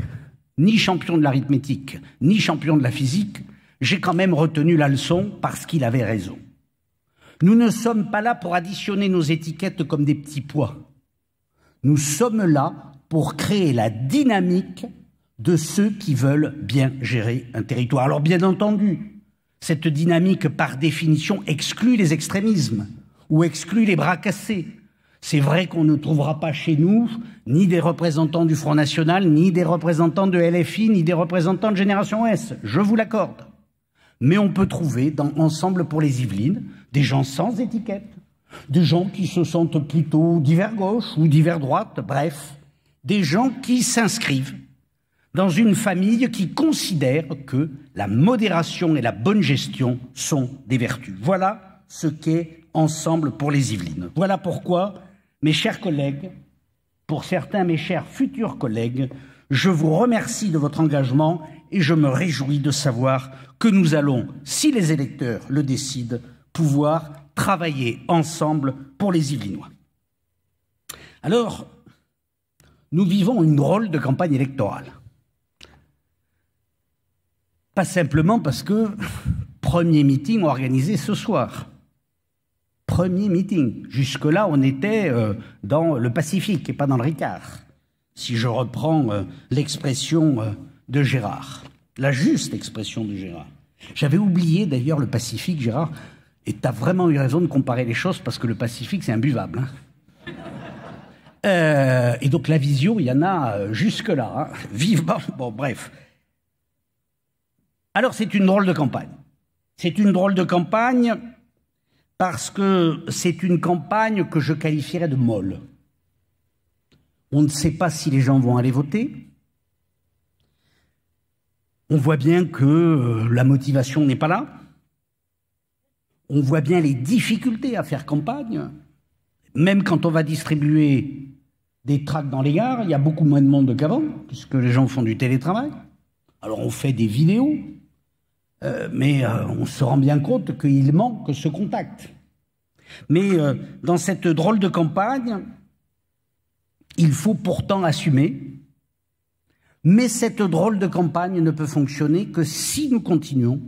ni champion de l'arithmétique, ni champion de la physique, j'ai quand même retenu la leçon parce qu'il avait raison. Nous ne sommes pas là pour additionner nos étiquettes comme des petits pois. Nous sommes là pour créer la dynamique de ceux qui veulent bien gérer un territoire. Alors bien entendu, cette dynamique par définition exclut les extrémismes ou exclut les bras cassés. C'est vrai qu'on ne trouvera pas chez nous ni des représentants du Front National, ni des représentants de LFI, ni des représentants de Génération S. Je vous l'accorde. Mais on peut trouver dans Ensemble pour les Yvelines des gens sans étiquette, des gens qui se sentent plutôt divers gauche ou divers droite, bref, des gens qui s'inscrivent dans une famille qui considère que la modération et la bonne gestion sont des vertus. Voilà ce qu'est Ensemble pour les Yvelines. Voilà pourquoi, mes chers collègues, pour certains mes chers futurs collègues, je vous remercie de votre engagement et je me réjouis de savoir que nous allons, si les électeurs le décident, pouvoir travailler ensemble pour les Yvelinois. Alors, nous vivons une drôle de campagne électorale. Pas simplement parce que premier meeting organisé ce soir. Premier meeting. Jusque-là, on était dans le Pacifique et pas dans le Ricard. Si je reprends l'expression de Gérard, la juste expression de Gérard. J'avais oublié d'ailleurs le Pacifique, Gérard, et tu as vraiment eu raison de comparer les choses parce que le Pacifique, c'est imbuvable. Hein. Et donc la vision, il y en a jusque-là. Hein. Vivement. Bon, bref. Alors, c'est une drôle de campagne. C'est une drôle de campagne parce que c'est une campagne que je qualifierais de molle. On ne sait pas si les gens vont aller voter. On voit bien que la motivation n'est pas là. On voit bien les difficultés à faire campagne. Même quand on va distribuer des tracts dans les gares, il y a beaucoup moins de monde qu'avant, puisque les gens font du télétravail. Alors on fait des vidéos, mais on se rend bien compte qu'il manque ce contact. Mais dans cette drôle de campagne, il faut pourtant assumer. Mais cette drôle de campagne ne peut fonctionner que si nous continuons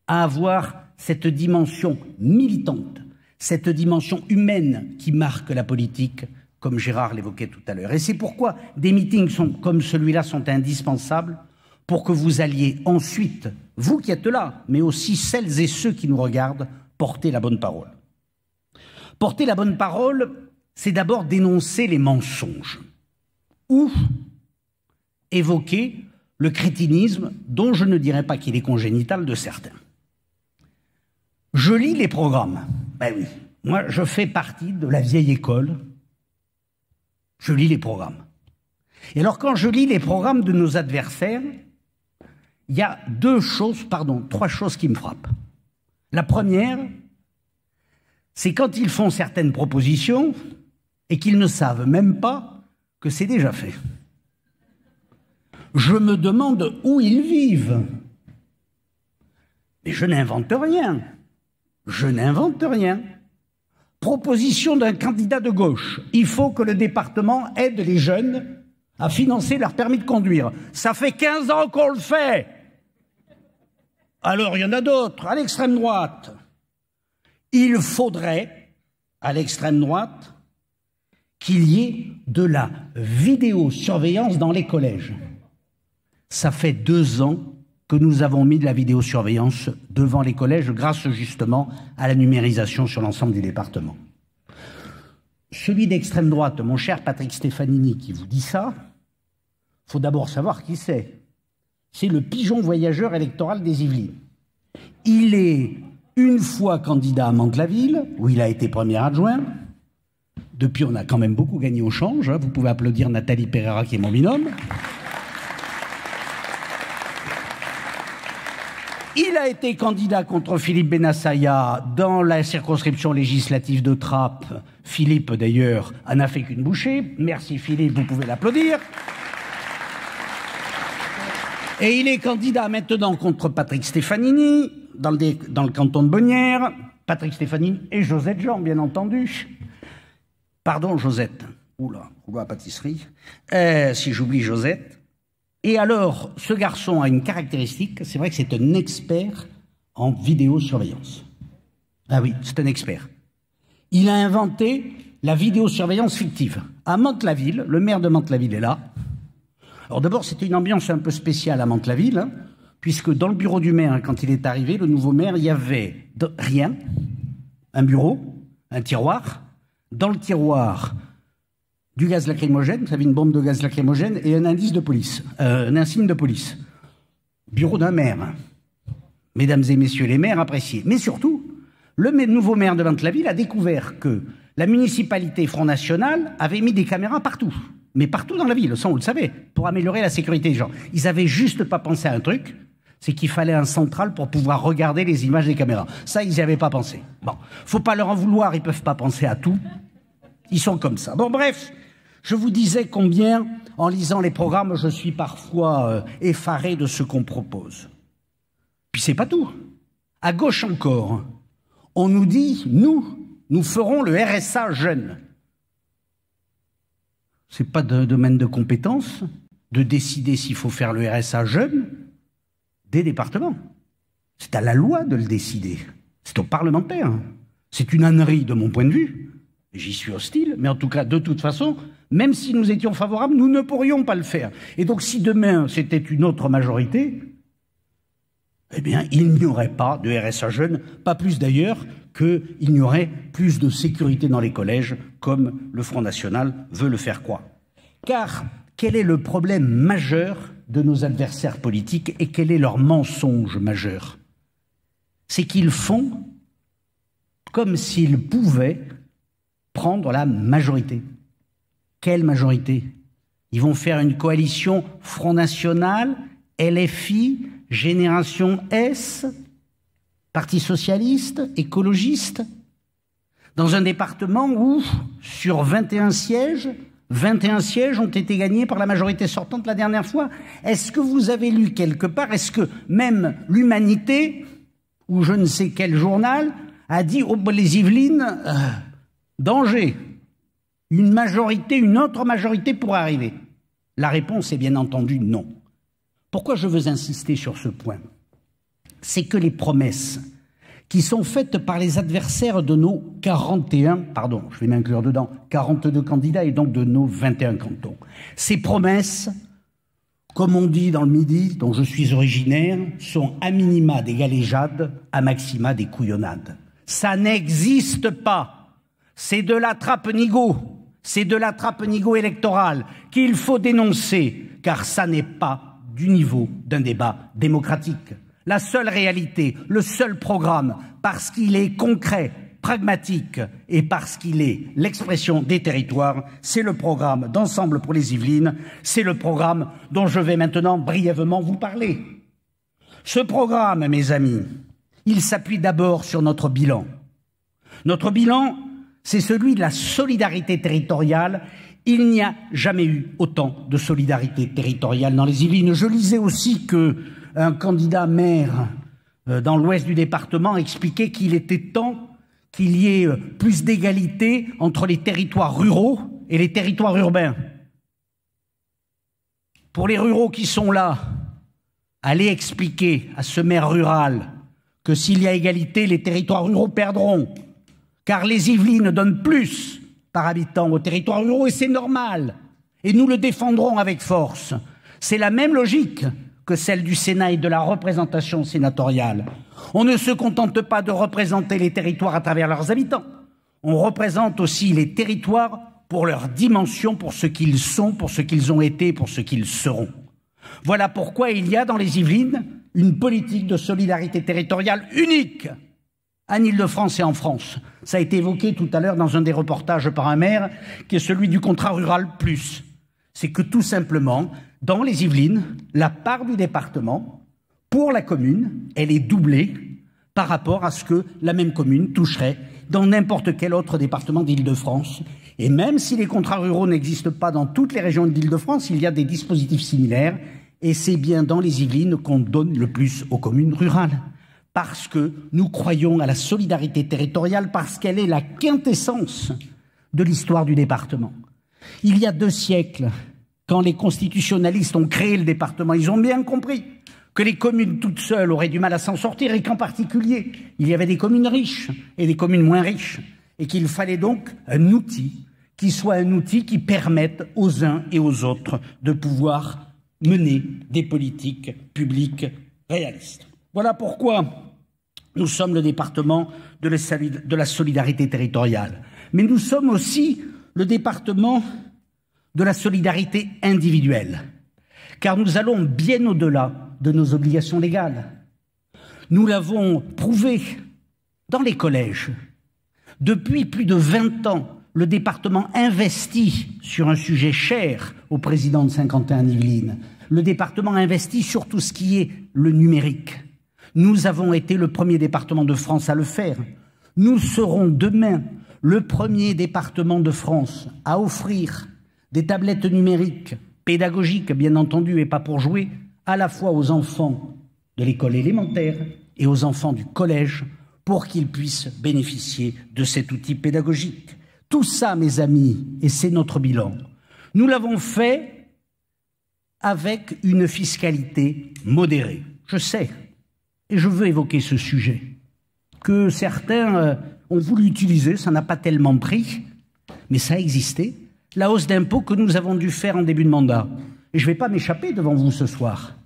à avoir cette dimension militante, cette dimension humaine qui marque la politique, comme Gérard l'évoquait tout à l'heure. Et c'est pourquoi des meetings comme celui-là sont indispensables pour que vous alliez ensuite, vous qui êtes là, mais aussi celles et ceux qui nous regardent, porter la bonne parole. Porter la bonne parole, c'est d'abord dénoncer les mensonges ou évoquer le crétinisme dont je ne dirais pas qu'il est congénital de certains. Je lis les programmes. Ben oui, moi je fais partie de la vieille école. Je lis les programmes. Et alors quand je lis les programmes de nos adversaires, il y a trois choses qui me frappent. La première, c'est quand ils font certaines propositions et qu'ils ne savent même pas que c'est déjà fait. Je me demande où ils vivent. Mais je n'invente rien. Je n'invente rien. Proposition d'un candidat de gauche. Il faut que le département aide les jeunes à financer leur permis de conduire. Ça fait 15 ans qu'on le fait. Alors il y en a d'autres, à l'extrême droite. Il faudrait, à l'extrême droite, qu'il y ait de la vidéosurveillance dans les collèges. Ça fait 2 ans que nous avons mis de la vidéosurveillance devant les collèges grâce justement à la numérisation sur l'ensemble du département. Celui d'extrême droite, mon cher Patrick Stefanini, qui vous dit ça, il faut d'abord savoir qui c'est. C'est le pigeon voyageur électoral des Yvelines. Il est une fois candidat à Mantes-la-Ville, où il a été premier adjoint. Depuis, on a quand même beaucoup gagné au change. Vous pouvez applaudir Nathalie Pereira, qui est mon binôme. Il a été candidat contre Philippe Bennassaya dans la circonscription législative de Trappes. Philippe, d'ailleurs, en a fait qu'une bouchée. Merci Philippe, vous pouvez l'applaudir. Et il est candidat maintenant contre Patrick Stefanini dans le canton de Bonnières. Patrick Stefanini et Josette Jean, bien entendu. Pardon, Josette. Oula, pâtisserie. Si j'oublie Josette. Et alors, ce garçon a une caractéristique, c'est vrai que c'est un expert en vidéosurveillance. Ah oui, c'est un expert. Il a inventé la vidéosurveillance fictive. À Mantes-la-Ville, le maire de Mantes-la-Ville est là. Alors d'abord, c'était une ambiance un peu spéciale à Mantes-la-Ville, hein, puisque dans le bureau du maire, quand il est arrivé, le nouveau maire, il y avait rien, un bureau, un tiroir. Dans le tiroir, du gaz lacrymogène, vous savez, une bombe de gaz lacrymogène et un indice de police, un insigne de police. Bureau d'un maire. Mesdames et messieurs les maires appréciés. Mais surtout, le nouveau maire de Mantes-la-Ville a découvert que la municipalité Front National avait mis des caméras partout. Mais partout dans la ville, ça on le savait, pour améliorer la sécurité des gens. Ils avaient juste pas pensé à un truc, c'est qu'il fallait un central pour pouvoir regarder les images des caméras. Ça, ils n'y avaient pas pensé. Bon, faut pas leur en vouloir, ils peuvent pas penser à tout. Ils sont comme ça. Bon, bref, je vous disais combien, en lisant les programmes, je suis parfois effaré de ce qu'on propose. Puis c'est pas tout. À gauche encore, on nous dit, nous ferons le RSA jeune. C'est pas de domaine de compétence de décider s'il faut faire le RSA jeune des départements. C'est à la loi de le décider. C'est aux parlementaires. C'est une ânerie de mon point de vue. J'y suis hostile, mais en tout cas, de toute façon, même si nous étions favorables, nous ne pourrions pas le faire. Et donc, si demain, c'était une autre majorité, eh bien, il n'y aurait pas de RSA jeune, pas plus d'ailleurs qu'il n'y aurait plus de sécurité dans les collèges, comme le Front National veut le faire croire. Car, quel est le problème majeur de nos adversaires politiques et quel est leur mensonge majeur? C'est qu'ils font comme s'ils pouvaient prendre la majorité. Quelle majorité? Ils vont faire une coalition Front National, LFI, Génération S, Parti socialiste, écologiste, dans un département où, sur 21 sièges ont été gagnés par la majorité sortante la dernière fois. Est-ce que vous avez lu quelque part, est-ce que même l'Humanité, ou je ne sais quel journal, a dit « Oh, les Yvelines, danger, une autre majorité pourrait arriver ». La réponse est bien entendu non. Pourquoi je veux insister sur ce point? C'est que les promesses qui sont faites par les adversaires de nos 42 candidats et donc de nos 21 cantons. Ces promesses, comme on dit dans le Midi, dont je suis originaire, sont à minima des galéjades, à maxima des couillonnades. Ça n'existe pas. C'est de la trappe-nigo. C'est de la trappe-nigo électorale qu'il faut dénoncer, car ça n'est pas du niveau d'un débat démocratique. La seule réalité, le seul programme, parce qu'il est concret, pragmatique et parce qu'il est l'expression des territoires, c'est le programme d'Ensemble pour les Yvelines, c'est le programme dont je vais maintenant brièvement vous parler. Ce programme, mes amis, il s'appuie d'abord sur notre bilan. Notre bilan, c'est celui de la solidarité territoriale. Il n'y a jamais eu autant de solidarité territoriale dans les Yvelines. Je lisais aussi qu'un candidat maire dans l'ouest du département expliquait qu'il était temps qu'il y ait plus d'égalité entre les territoires ruraux et les territoires urbains. Pour les ruraux qui sont là, allez expliquer à ce maire rural que s'il y a égalité, les territoires ruraux perdront, car les Yvelines donnent plus par habitant aux territoires ruraux, et c'est normal. Et nous le défendrons avec force. C'est la même logique que celle du Sénat et de la représentation sénatoriale. On ne se contente pas de représenter les territoires à travers leurs habitants. On représente aussi les territoires pour leur dimension, pour ce qu'ils sont, pour ce qu'ils ont été, pour ce qu'ils seront. Voilà pourquoi il y a dans les Yvelines une politique de solidarité territoriale unique en Île-de-France et en France. Ça a été évoqué tout à l'heure dans un des reportages par un maire, qui est celui du contrat rural plus. C'est que tout simplement, dans les Yvelines, la part du département, pour la commune, elle est doublée par rapport à ce que la même commune toucherait dans n'importe quel autre département d'Île-de-France. Et même si les contrats ruraux n'existent pas dans toutes les régions d'Île-de-France, il y a des dispositifs similaires, et c'est bien dans les Yvelines qu'on donne le plus aux communes rurales. Parce que nous croyons à la solidarité territoriale, parce qu'elle est la quintessence de l'histoire du département. Il y a 2 siècles, quand les constitutionnalistes ont créé le département, ils ont bien compris que les communes toutes seules auraient du mal à s'en sortir, et qu'en particulier, il y avait des communes riches et des communes moins riches, et qu'il fallait donc un outil qui soit un outil qui permette aux uns et aux autres de pouvoir mener des politiques publiques réalistes. Voilà pourquoi nous sommes le département de la solidarité territoriale. Mais nous sommes aussi le département de la solidarité individuelle, car nous allons bien au-delà de nos obligations légales. Nous l'avons prouvé dans les collèges. Depuis plus de 20 ans, le département investit sur un sujet cher au président de Saint-Quentin-Yvelines. Le département investit sur tout ce qui est le numérique. Nous avons été le premier département de France à le faire. Nous serons demain le premier département de France à offrir des tablettes numériques pédagogiques, bien entendu, et pas pour jouer, à la fois aux enfants de l'école élémentaire et aux enfants du collège, pour qu'ils puissent bénéficier de cet outil pédagogique. Tout ça, mes amis, et c'est notre bilan, nous l'avons fait avec une fiscalité modérée. Je sais, et je veux évoquer ce sujet, que certains ont voulu utiliser, ça n'a pas tellement pris, mais ça a existé, la hausse d'impôts que nous avons dû faire en début de mandat. Et je ne vais pas m'échapper devant vous ce soir.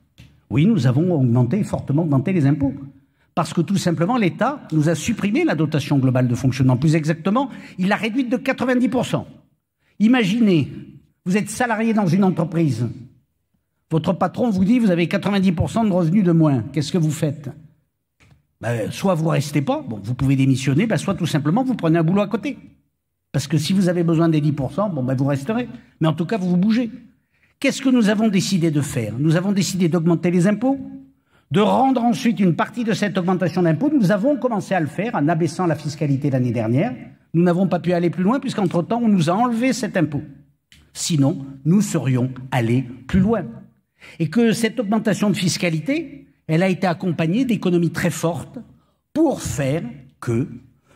Oui, nous avons fortement augmenté les impôts. Parce que tout simplement, l'État nous a supprimé la dotation globale de fonctionnement. Plus exactement, il l'a réduite de 90%. Imaginez, vous êtes salarié dans une entreprise. Votre patron vous dit, vous avez 90% de revenus de moins. Qu'est-ce que vous faites? Soit vous ne restez pas, bon, vous pouvez démissionner, soit tout simplement vous prenez un boulot à côté. Parce que si vous avez besoin des 10%, vous resterez. Mais en tout cas, vous vous bougez. Qu'est-ce que nous avons décidé de faire? Nous avons décidé d'augmenter les impôts. de rendre ensuite une partie de cette augmentation d'impôts. Nous avons commencé à le faire en abaissant la fiscalité l'année dernière. Nous n'avons pas pu aller plus loin puisqu'entre-temps, on nous a enlevé cet impôt. Sinon, nous serions allés plus loin. Et que cette augmentation de fiscalité, elle a été accompagnée d'économies très fortes pour faire que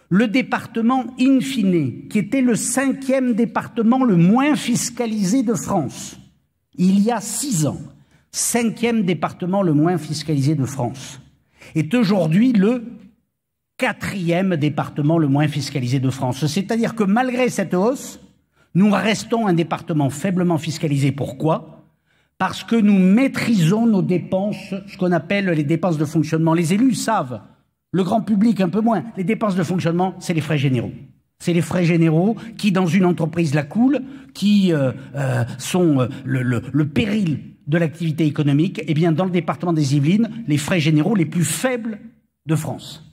le département in fine, qui était le 5e département le moins fiscalisé de France, il y a 6 ans, 5e département le moins fiscalisé de France, est aujourd'hui le 4e département le moins fiscalisé de France. C'est-à-dire que malgré cette hausse, nous restons un département faiblement fiscalisé. Pourquoi ? Parce que nous maîtrisons nos dépenses, ce qu'on appelle les dépenses de fonctionnement. Les élus savent, le grand public un peu moins. Les dépenses de fonctionnement, c'est les frais généraux. C'est les frais généraux qui, dans une entreprise, la coulent, qui sont le péril de l'activité économique. Eh bien, dans le département des Yvelines, les frais généraux les plus faibles de France.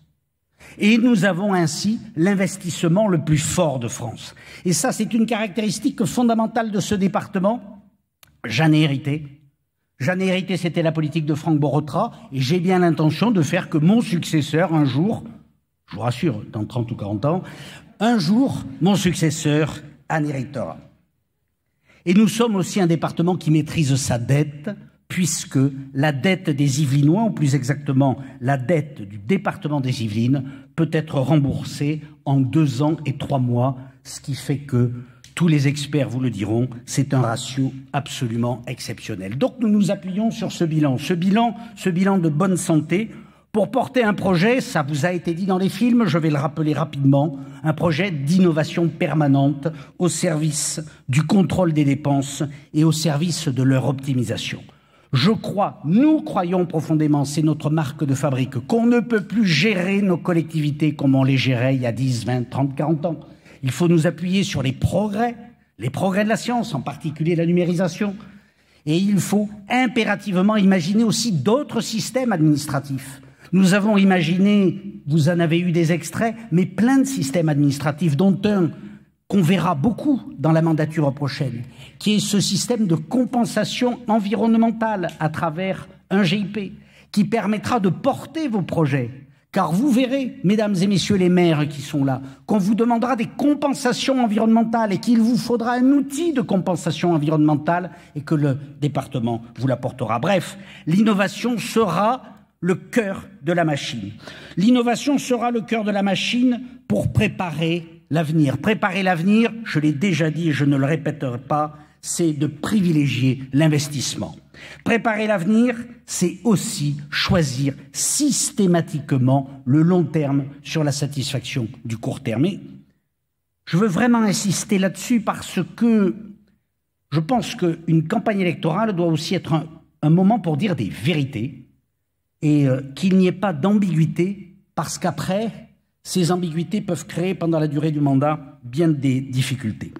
Et nous avons ainsi l'investissement le plus fort de France. Et ça, c'est une caractéristique fondamentale de ce département. J'en ai hérité. J'en ai hérité, c'était la politique de Franck Borotra, et j'ai bien l'intention de faire que mon successeur, un jour, je vous rassure, dans 30 ou 40 ans, un jour, mon successeur en héritera. Et nous sommes aussi un département qui maîtrise sa dette, puisque la dette des Yvelinois, ou plus exactement la dette du département des Yvelines, peut être remboursée en 2 ans et 3 mois, ce qui fait que tous les experts vous le diront, c'est un ratio absolument exceptionnel. Donc nous nous appuyons sur ce bilan de bonne santé, pour porter un projet, ça vous a été dit dans les films, je vais le rappeler rapidement, un projet d'innovation permanente au service du contrôle des dépenses et au service de leur optimisation. Nous croyons profondément, c'est notre marque de fabrique, qu'on ne peut plus gérer nos collectivités comme on les gérait il y a 10, 20, 30, 40 ans. Il faut nous appuyer sur les progrès de la science, en particulier la numérisation. Et il faut impérativement imaginer aussi d'autres systèmes administratifs. Nous avons imaginé, vous en avez eu des extraits, mais plein de systèmes administratifs, dont un qu'on verra beaucoup dans la mandature prochaine, qui est ce système de compensation environnementale à travers un GIP, qui permettra de porter vos projets. Car vous verrez, mesdames et messieurs les maires qui sont là, qu'on vous demandera des compensations environnementales et qu'il vous faudra un outil de compensation environnementale et que le département vous l'apportera. Bref, l'innovation sera le cœur de la machine. L'innovation sera le cœur de la machine pour préparer l'avenir. Préparer l'avenir, je l'ai déjà dit et je ne le répéterai pas, c'est de privilégier l'investissement. Préparer l'avenir, c'est aussi choisir systématiquement le long terme sur la satisfaction du court terme. Et je veux vraiment insister là-dessus parce que je pense qu'une campagne électorale doit aussi être un moment pour dire des vérités et qu'il n'y ait pas d'ambiguïté parce qu'après, ces ambiguïtés peuvent créer pendant la durée du mandat bien des difficultés.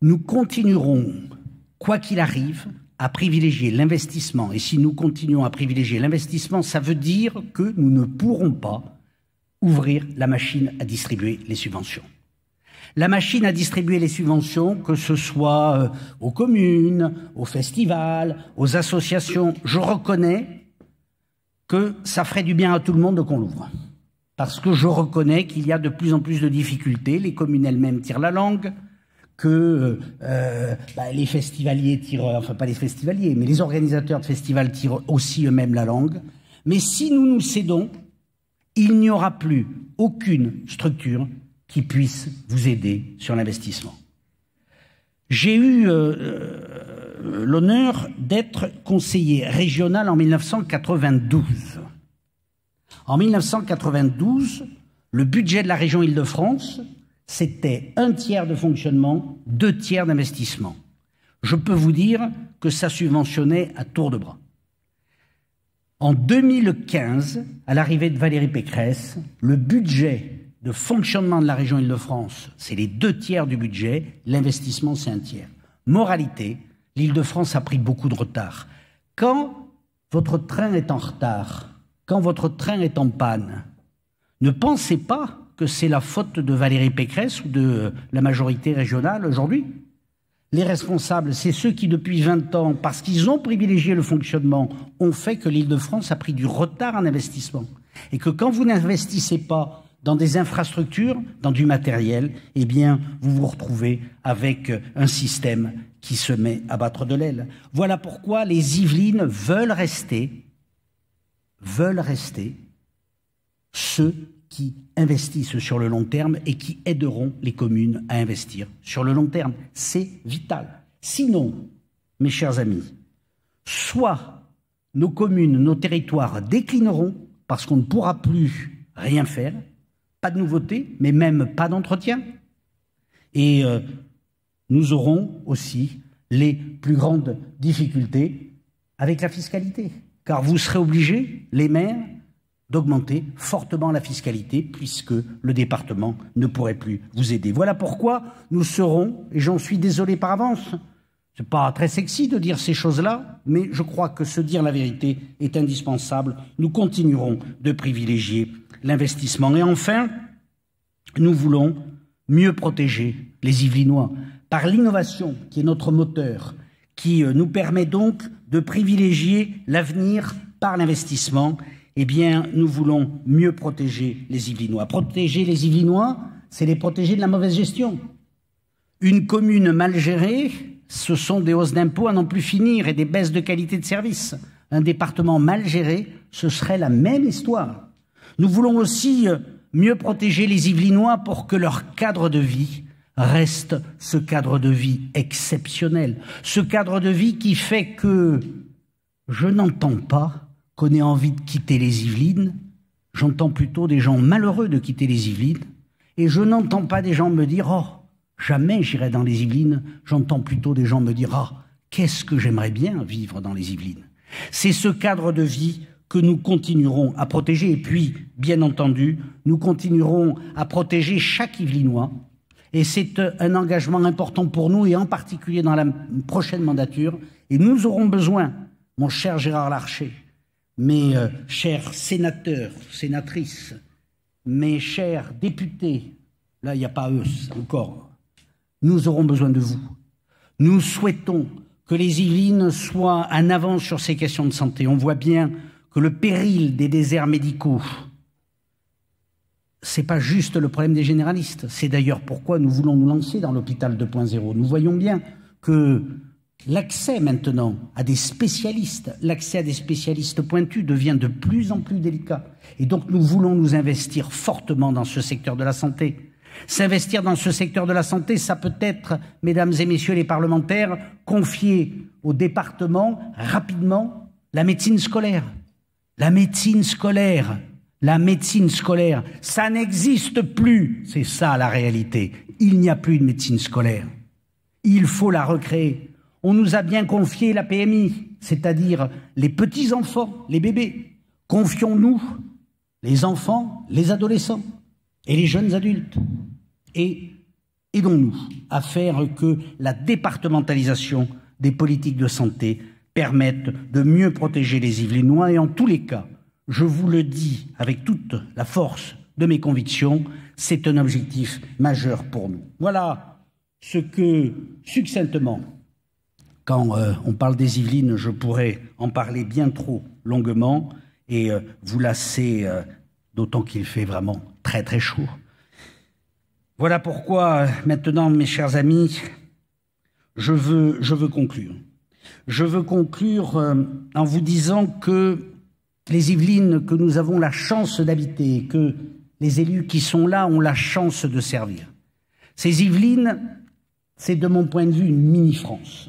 Nous continuerons, quoi qu'il arrive, à privilégier l'investissement. Et si nous continuons à privilégier l'investissement, ça veut dire que nous ne pourrons pas ouvrir la machine à distribuer les subventions. La machine à distribuer les subventions, que ce soit aux communes, aux festivals, aux associations, je reconnais que ça ferait du bien à tout le monde qu'on l'ouvre. Parce que je reconnais qu'il y a de plus en plus de difficultés, les communes elles-mêmes tirent la langue, que les festivaliers tirent, enfin pas les festivaliers, mais les organisateurs de festivals tirent aussi eux-mêmes la langue. Mais si nous nous cédons, il n'y aura plus aucune structure qui puisse vous aider sur l'investissement. J'ai eu l'honneur d'être conseiller régional en 1992. En 1992, le budget de la région Île-de-France, c'était 1/3 de fonctionnement, 2/3 d'investissement. Je peux vous dire que ça subventionnait à tour de bras. En 2015, à l'arrivée de Valérie Pécresse, le budget de fonctionnement de la région Île-de-France, c'est les 2/3 du budget, l'investissement c'est 1/3. Moralité, l'Île-de-France a pris beaucoup de retard. Quand votre train est en retard, quand votre train est en panne, ne pensez pas que c'est la faute de Valérie Pécresse ou de la majorité régionale aujourd'hui. les responsables, c'est ceux qui, depuis 20 ans, parce qu'ils ont privilégié le fonctionnement, ont fait que l'Île-de-France a pris du retard en investissement. Et que quand vous n'investissez pas dans des infrastructures, dans du matériel, eh bien, vous vous retrouvez avec un système qui se met à battre de l'aile. Voilà pourquoi les Yvelines veulent rester ceux qui investissent sur le long terme et qui aideront les communes à investir sur le long terme. C'est vital. Sinon, mes chers amis, soit nos communes, nos territoires déclineront parce qu'on ne pourra plus rien faire, pas de nouveautés, mais même pas d'entretien. Et nous aurons aussi les plus grandes difficultés avec la fiscalité. Car vous serez obligés, les maires, d'augmenter fortement la fiscalité puisque le département ne pourrait plus vous aider. Voilà pourquoi nous serons, et j'en suis désolé par avance, c'est pas très sexy de dire ces choses-là, mais je crois que se dire la vérité est indispensable. Nous continuerons de privilégier l'investissement. Et enfin, nous voulons mieux protéger les Yvelinois par l'innovation qui est notre moteur, qui nous permet donc de privilégier l'avenir par l'investissement. Eh bien, nous voulons mieux protéger les Yvelinois. Protéger les Yvelinois, c'est les protéger de la mauvaise gestion. Une commune mal gérée, ce sont des hausses d'impôts à n'en plus finir et des baisses de qualité de service. Un département mal géré, ce serait la même histoire. Nous voulons aussi mieux protéger les Yvelinois pour que leur cadre de vie reste ce cadre de vie exceptionnel. Ce cadre de vie qui fait que je n'entends pas qu'on ait envie de quitter les Yvelines, j'entends plutôt des gens malheureux de quitter les Yvelines, et je n'entends pas des gens me dire « Oh, jamais j'irai dans les Yvelines », j'entends plutôt des gens me dire « Ah, qu'est-ce que j'aimerais bien vivre dans les Yvelines ». C'est ce cadre de vie que nous continuerons à protéger, et puis, bien entendu, nous continuerons à protéger chaque Yvelinois, et c'est un engagement important pour nous, et en particulier dans la prochaine mandature, et nous aurons besoin, mon cher Gérard Larcher, mes chers sénateurs, sénatrices, mes chers députés, là il n'y a pas eux encore, nous aurons besoin de vous. Nous souhaitons que les Yvelines soient en avance sur ces questions de santé. On voit bien que le péril des déserts médicaux, c'est pas juste le problème des généralistes. C'est d'ailleurs pourquoi nous voulons nous lancer dans l'hôpital 2.0. Nous voyons bien que l'accès maintenant à des spécialistes, l'accès à des spécialistes pointus devient de plus en plus délicat. Et donc nous voulons nous investir fortement dans ce secteur de la santé. S'investir dans ce secteur de la santé, ça peut être, mesdames et messieurs les parlementaires, confier au département rapidement la médecine scolaire. La médecine scolaire, ça n'existe plus. C'est ça la réalité. Il n'y a plus de médecine scolaire. Il faut la recréer. On nous a bien confié la PMI, c'est-à-dire les petits-enfants, les bébés. Confions-nous les enfants, les adolescents et les jeunes adultes. Et aidons-nous à faire que la départementalisation des politiques de santé permette de mieux protéger les Yvelinois. Et en tous les cas, je vous le dis avec toute la force de mes convictions, c'est un objectif majeur pour nous. Voilà ce que, succinctement, quand on parle des Yvelines, je pourrais en parler bien trop longuement et vous lasser, d'autant qu'il fait vraiment très très chaud. Voilà pourquoi, maintenant, mes chers amis, je veux conclure. Je veux conclure en vous disant que les Yvelines que nous avons la chance d'habiter, que les élus qui sont là ont la chance de servir. Ces Yvelines, c'est de mon point de vue une mini-France.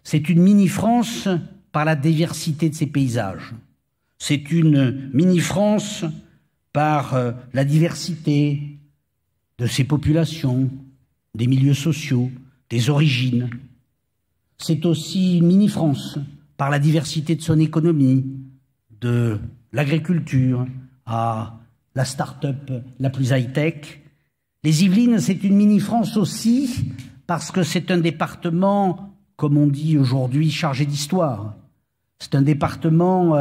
C'est une mini-France par la diversité de ses paysages. C'est une mini-France par la diversité de ses populations, des milieux sociaux, des origines. C'est aussi une mini-France par la diversité de son économie, de l'agriculture à la start-up la plus high-tech. Les Yvelines, c'est une mini-France aussi parce que c'est un département, comme on dit aujourd'hui, chargé d'histoire. C'est un département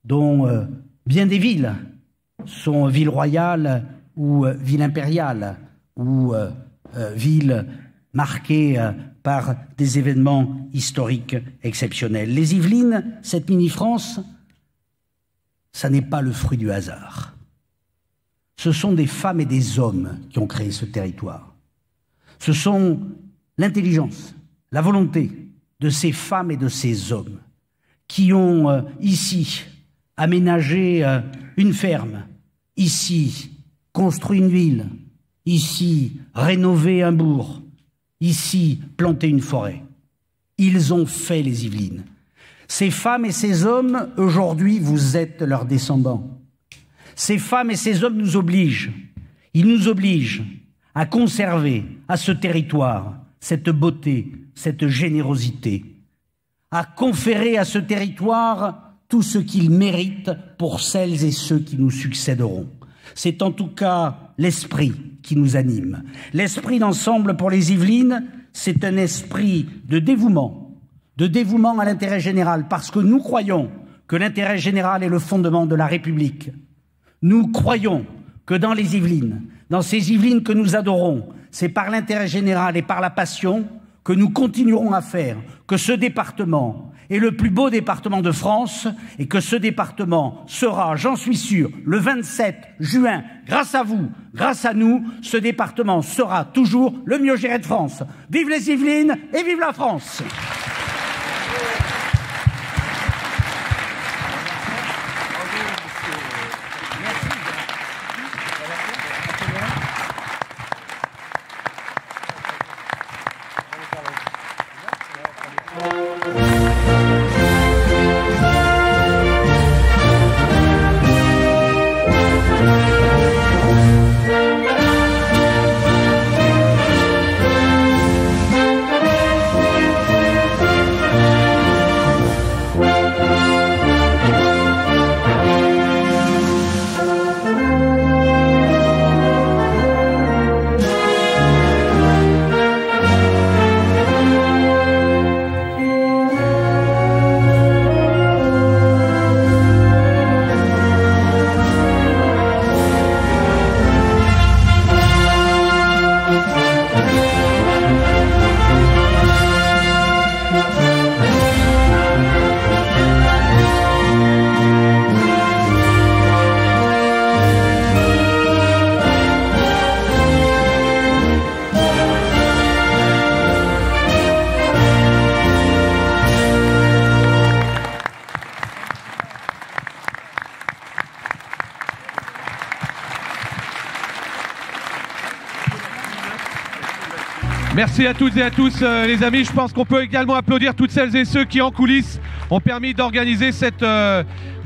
dont bien des villes sont villes royales ou villes impériales ou villes marquées par des événements historiques exceptionnels. Les Yvelines, cette mini-France, ça n'est pas le fruit du hasard. Ce sont des femmes et des hommes qui ont créé ce territoire. Ce sont l'intelligence, la volonté de ces femmes et de ces hommes qui ont ici aménagé une ferme, ici construit une ville, ici rénové un bourg, ici planté une forêt. Ils ont fait les Yvelines. Ces femmes et ces hommes, aujourd'hui, vous êtes leurs descendants. Ces femmes et ces hommes nous obligent. Ils nous obligent à conserver à ce territoire cette beauté, cette générosité, à conférer à ce territoire tout ce qu'il mérite pour celles et ceux qui nous succéderont. C'est en tout cas l'esprit qui nous anime. L'esprit d'ensemble pour les Yvelines, c'est un esprit de dévouement à l'intérêt général, parce que nous croyons que l'intérêt général est le fondement de la République. Nous croyons que dans les Yvelines, dans ces Yvelines que nous adorons, c'est par l'intérêt général et par la passion que nous continuerons à faire que ce département est le plus beau département de France et que ce département sera, j'en suis sûr, le 27 juin, grâce à vous, grâce à nous, ce département sera toujours le mieux géré de France. Vive les Yvelines et vive la France! Merci à toutes et à tous les amis. Je pense qu'on peut également applaudir toutes celles et ceux qui en coulisses ont permis d'organiser cette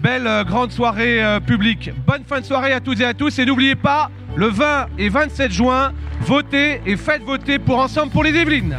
belle grande soirée publique. Bonne fin de soirée à toutes et à tous et n'oubliez pas, le 20 et 27 juin, votez et faites voter pour Ensemble pour les Yvelines.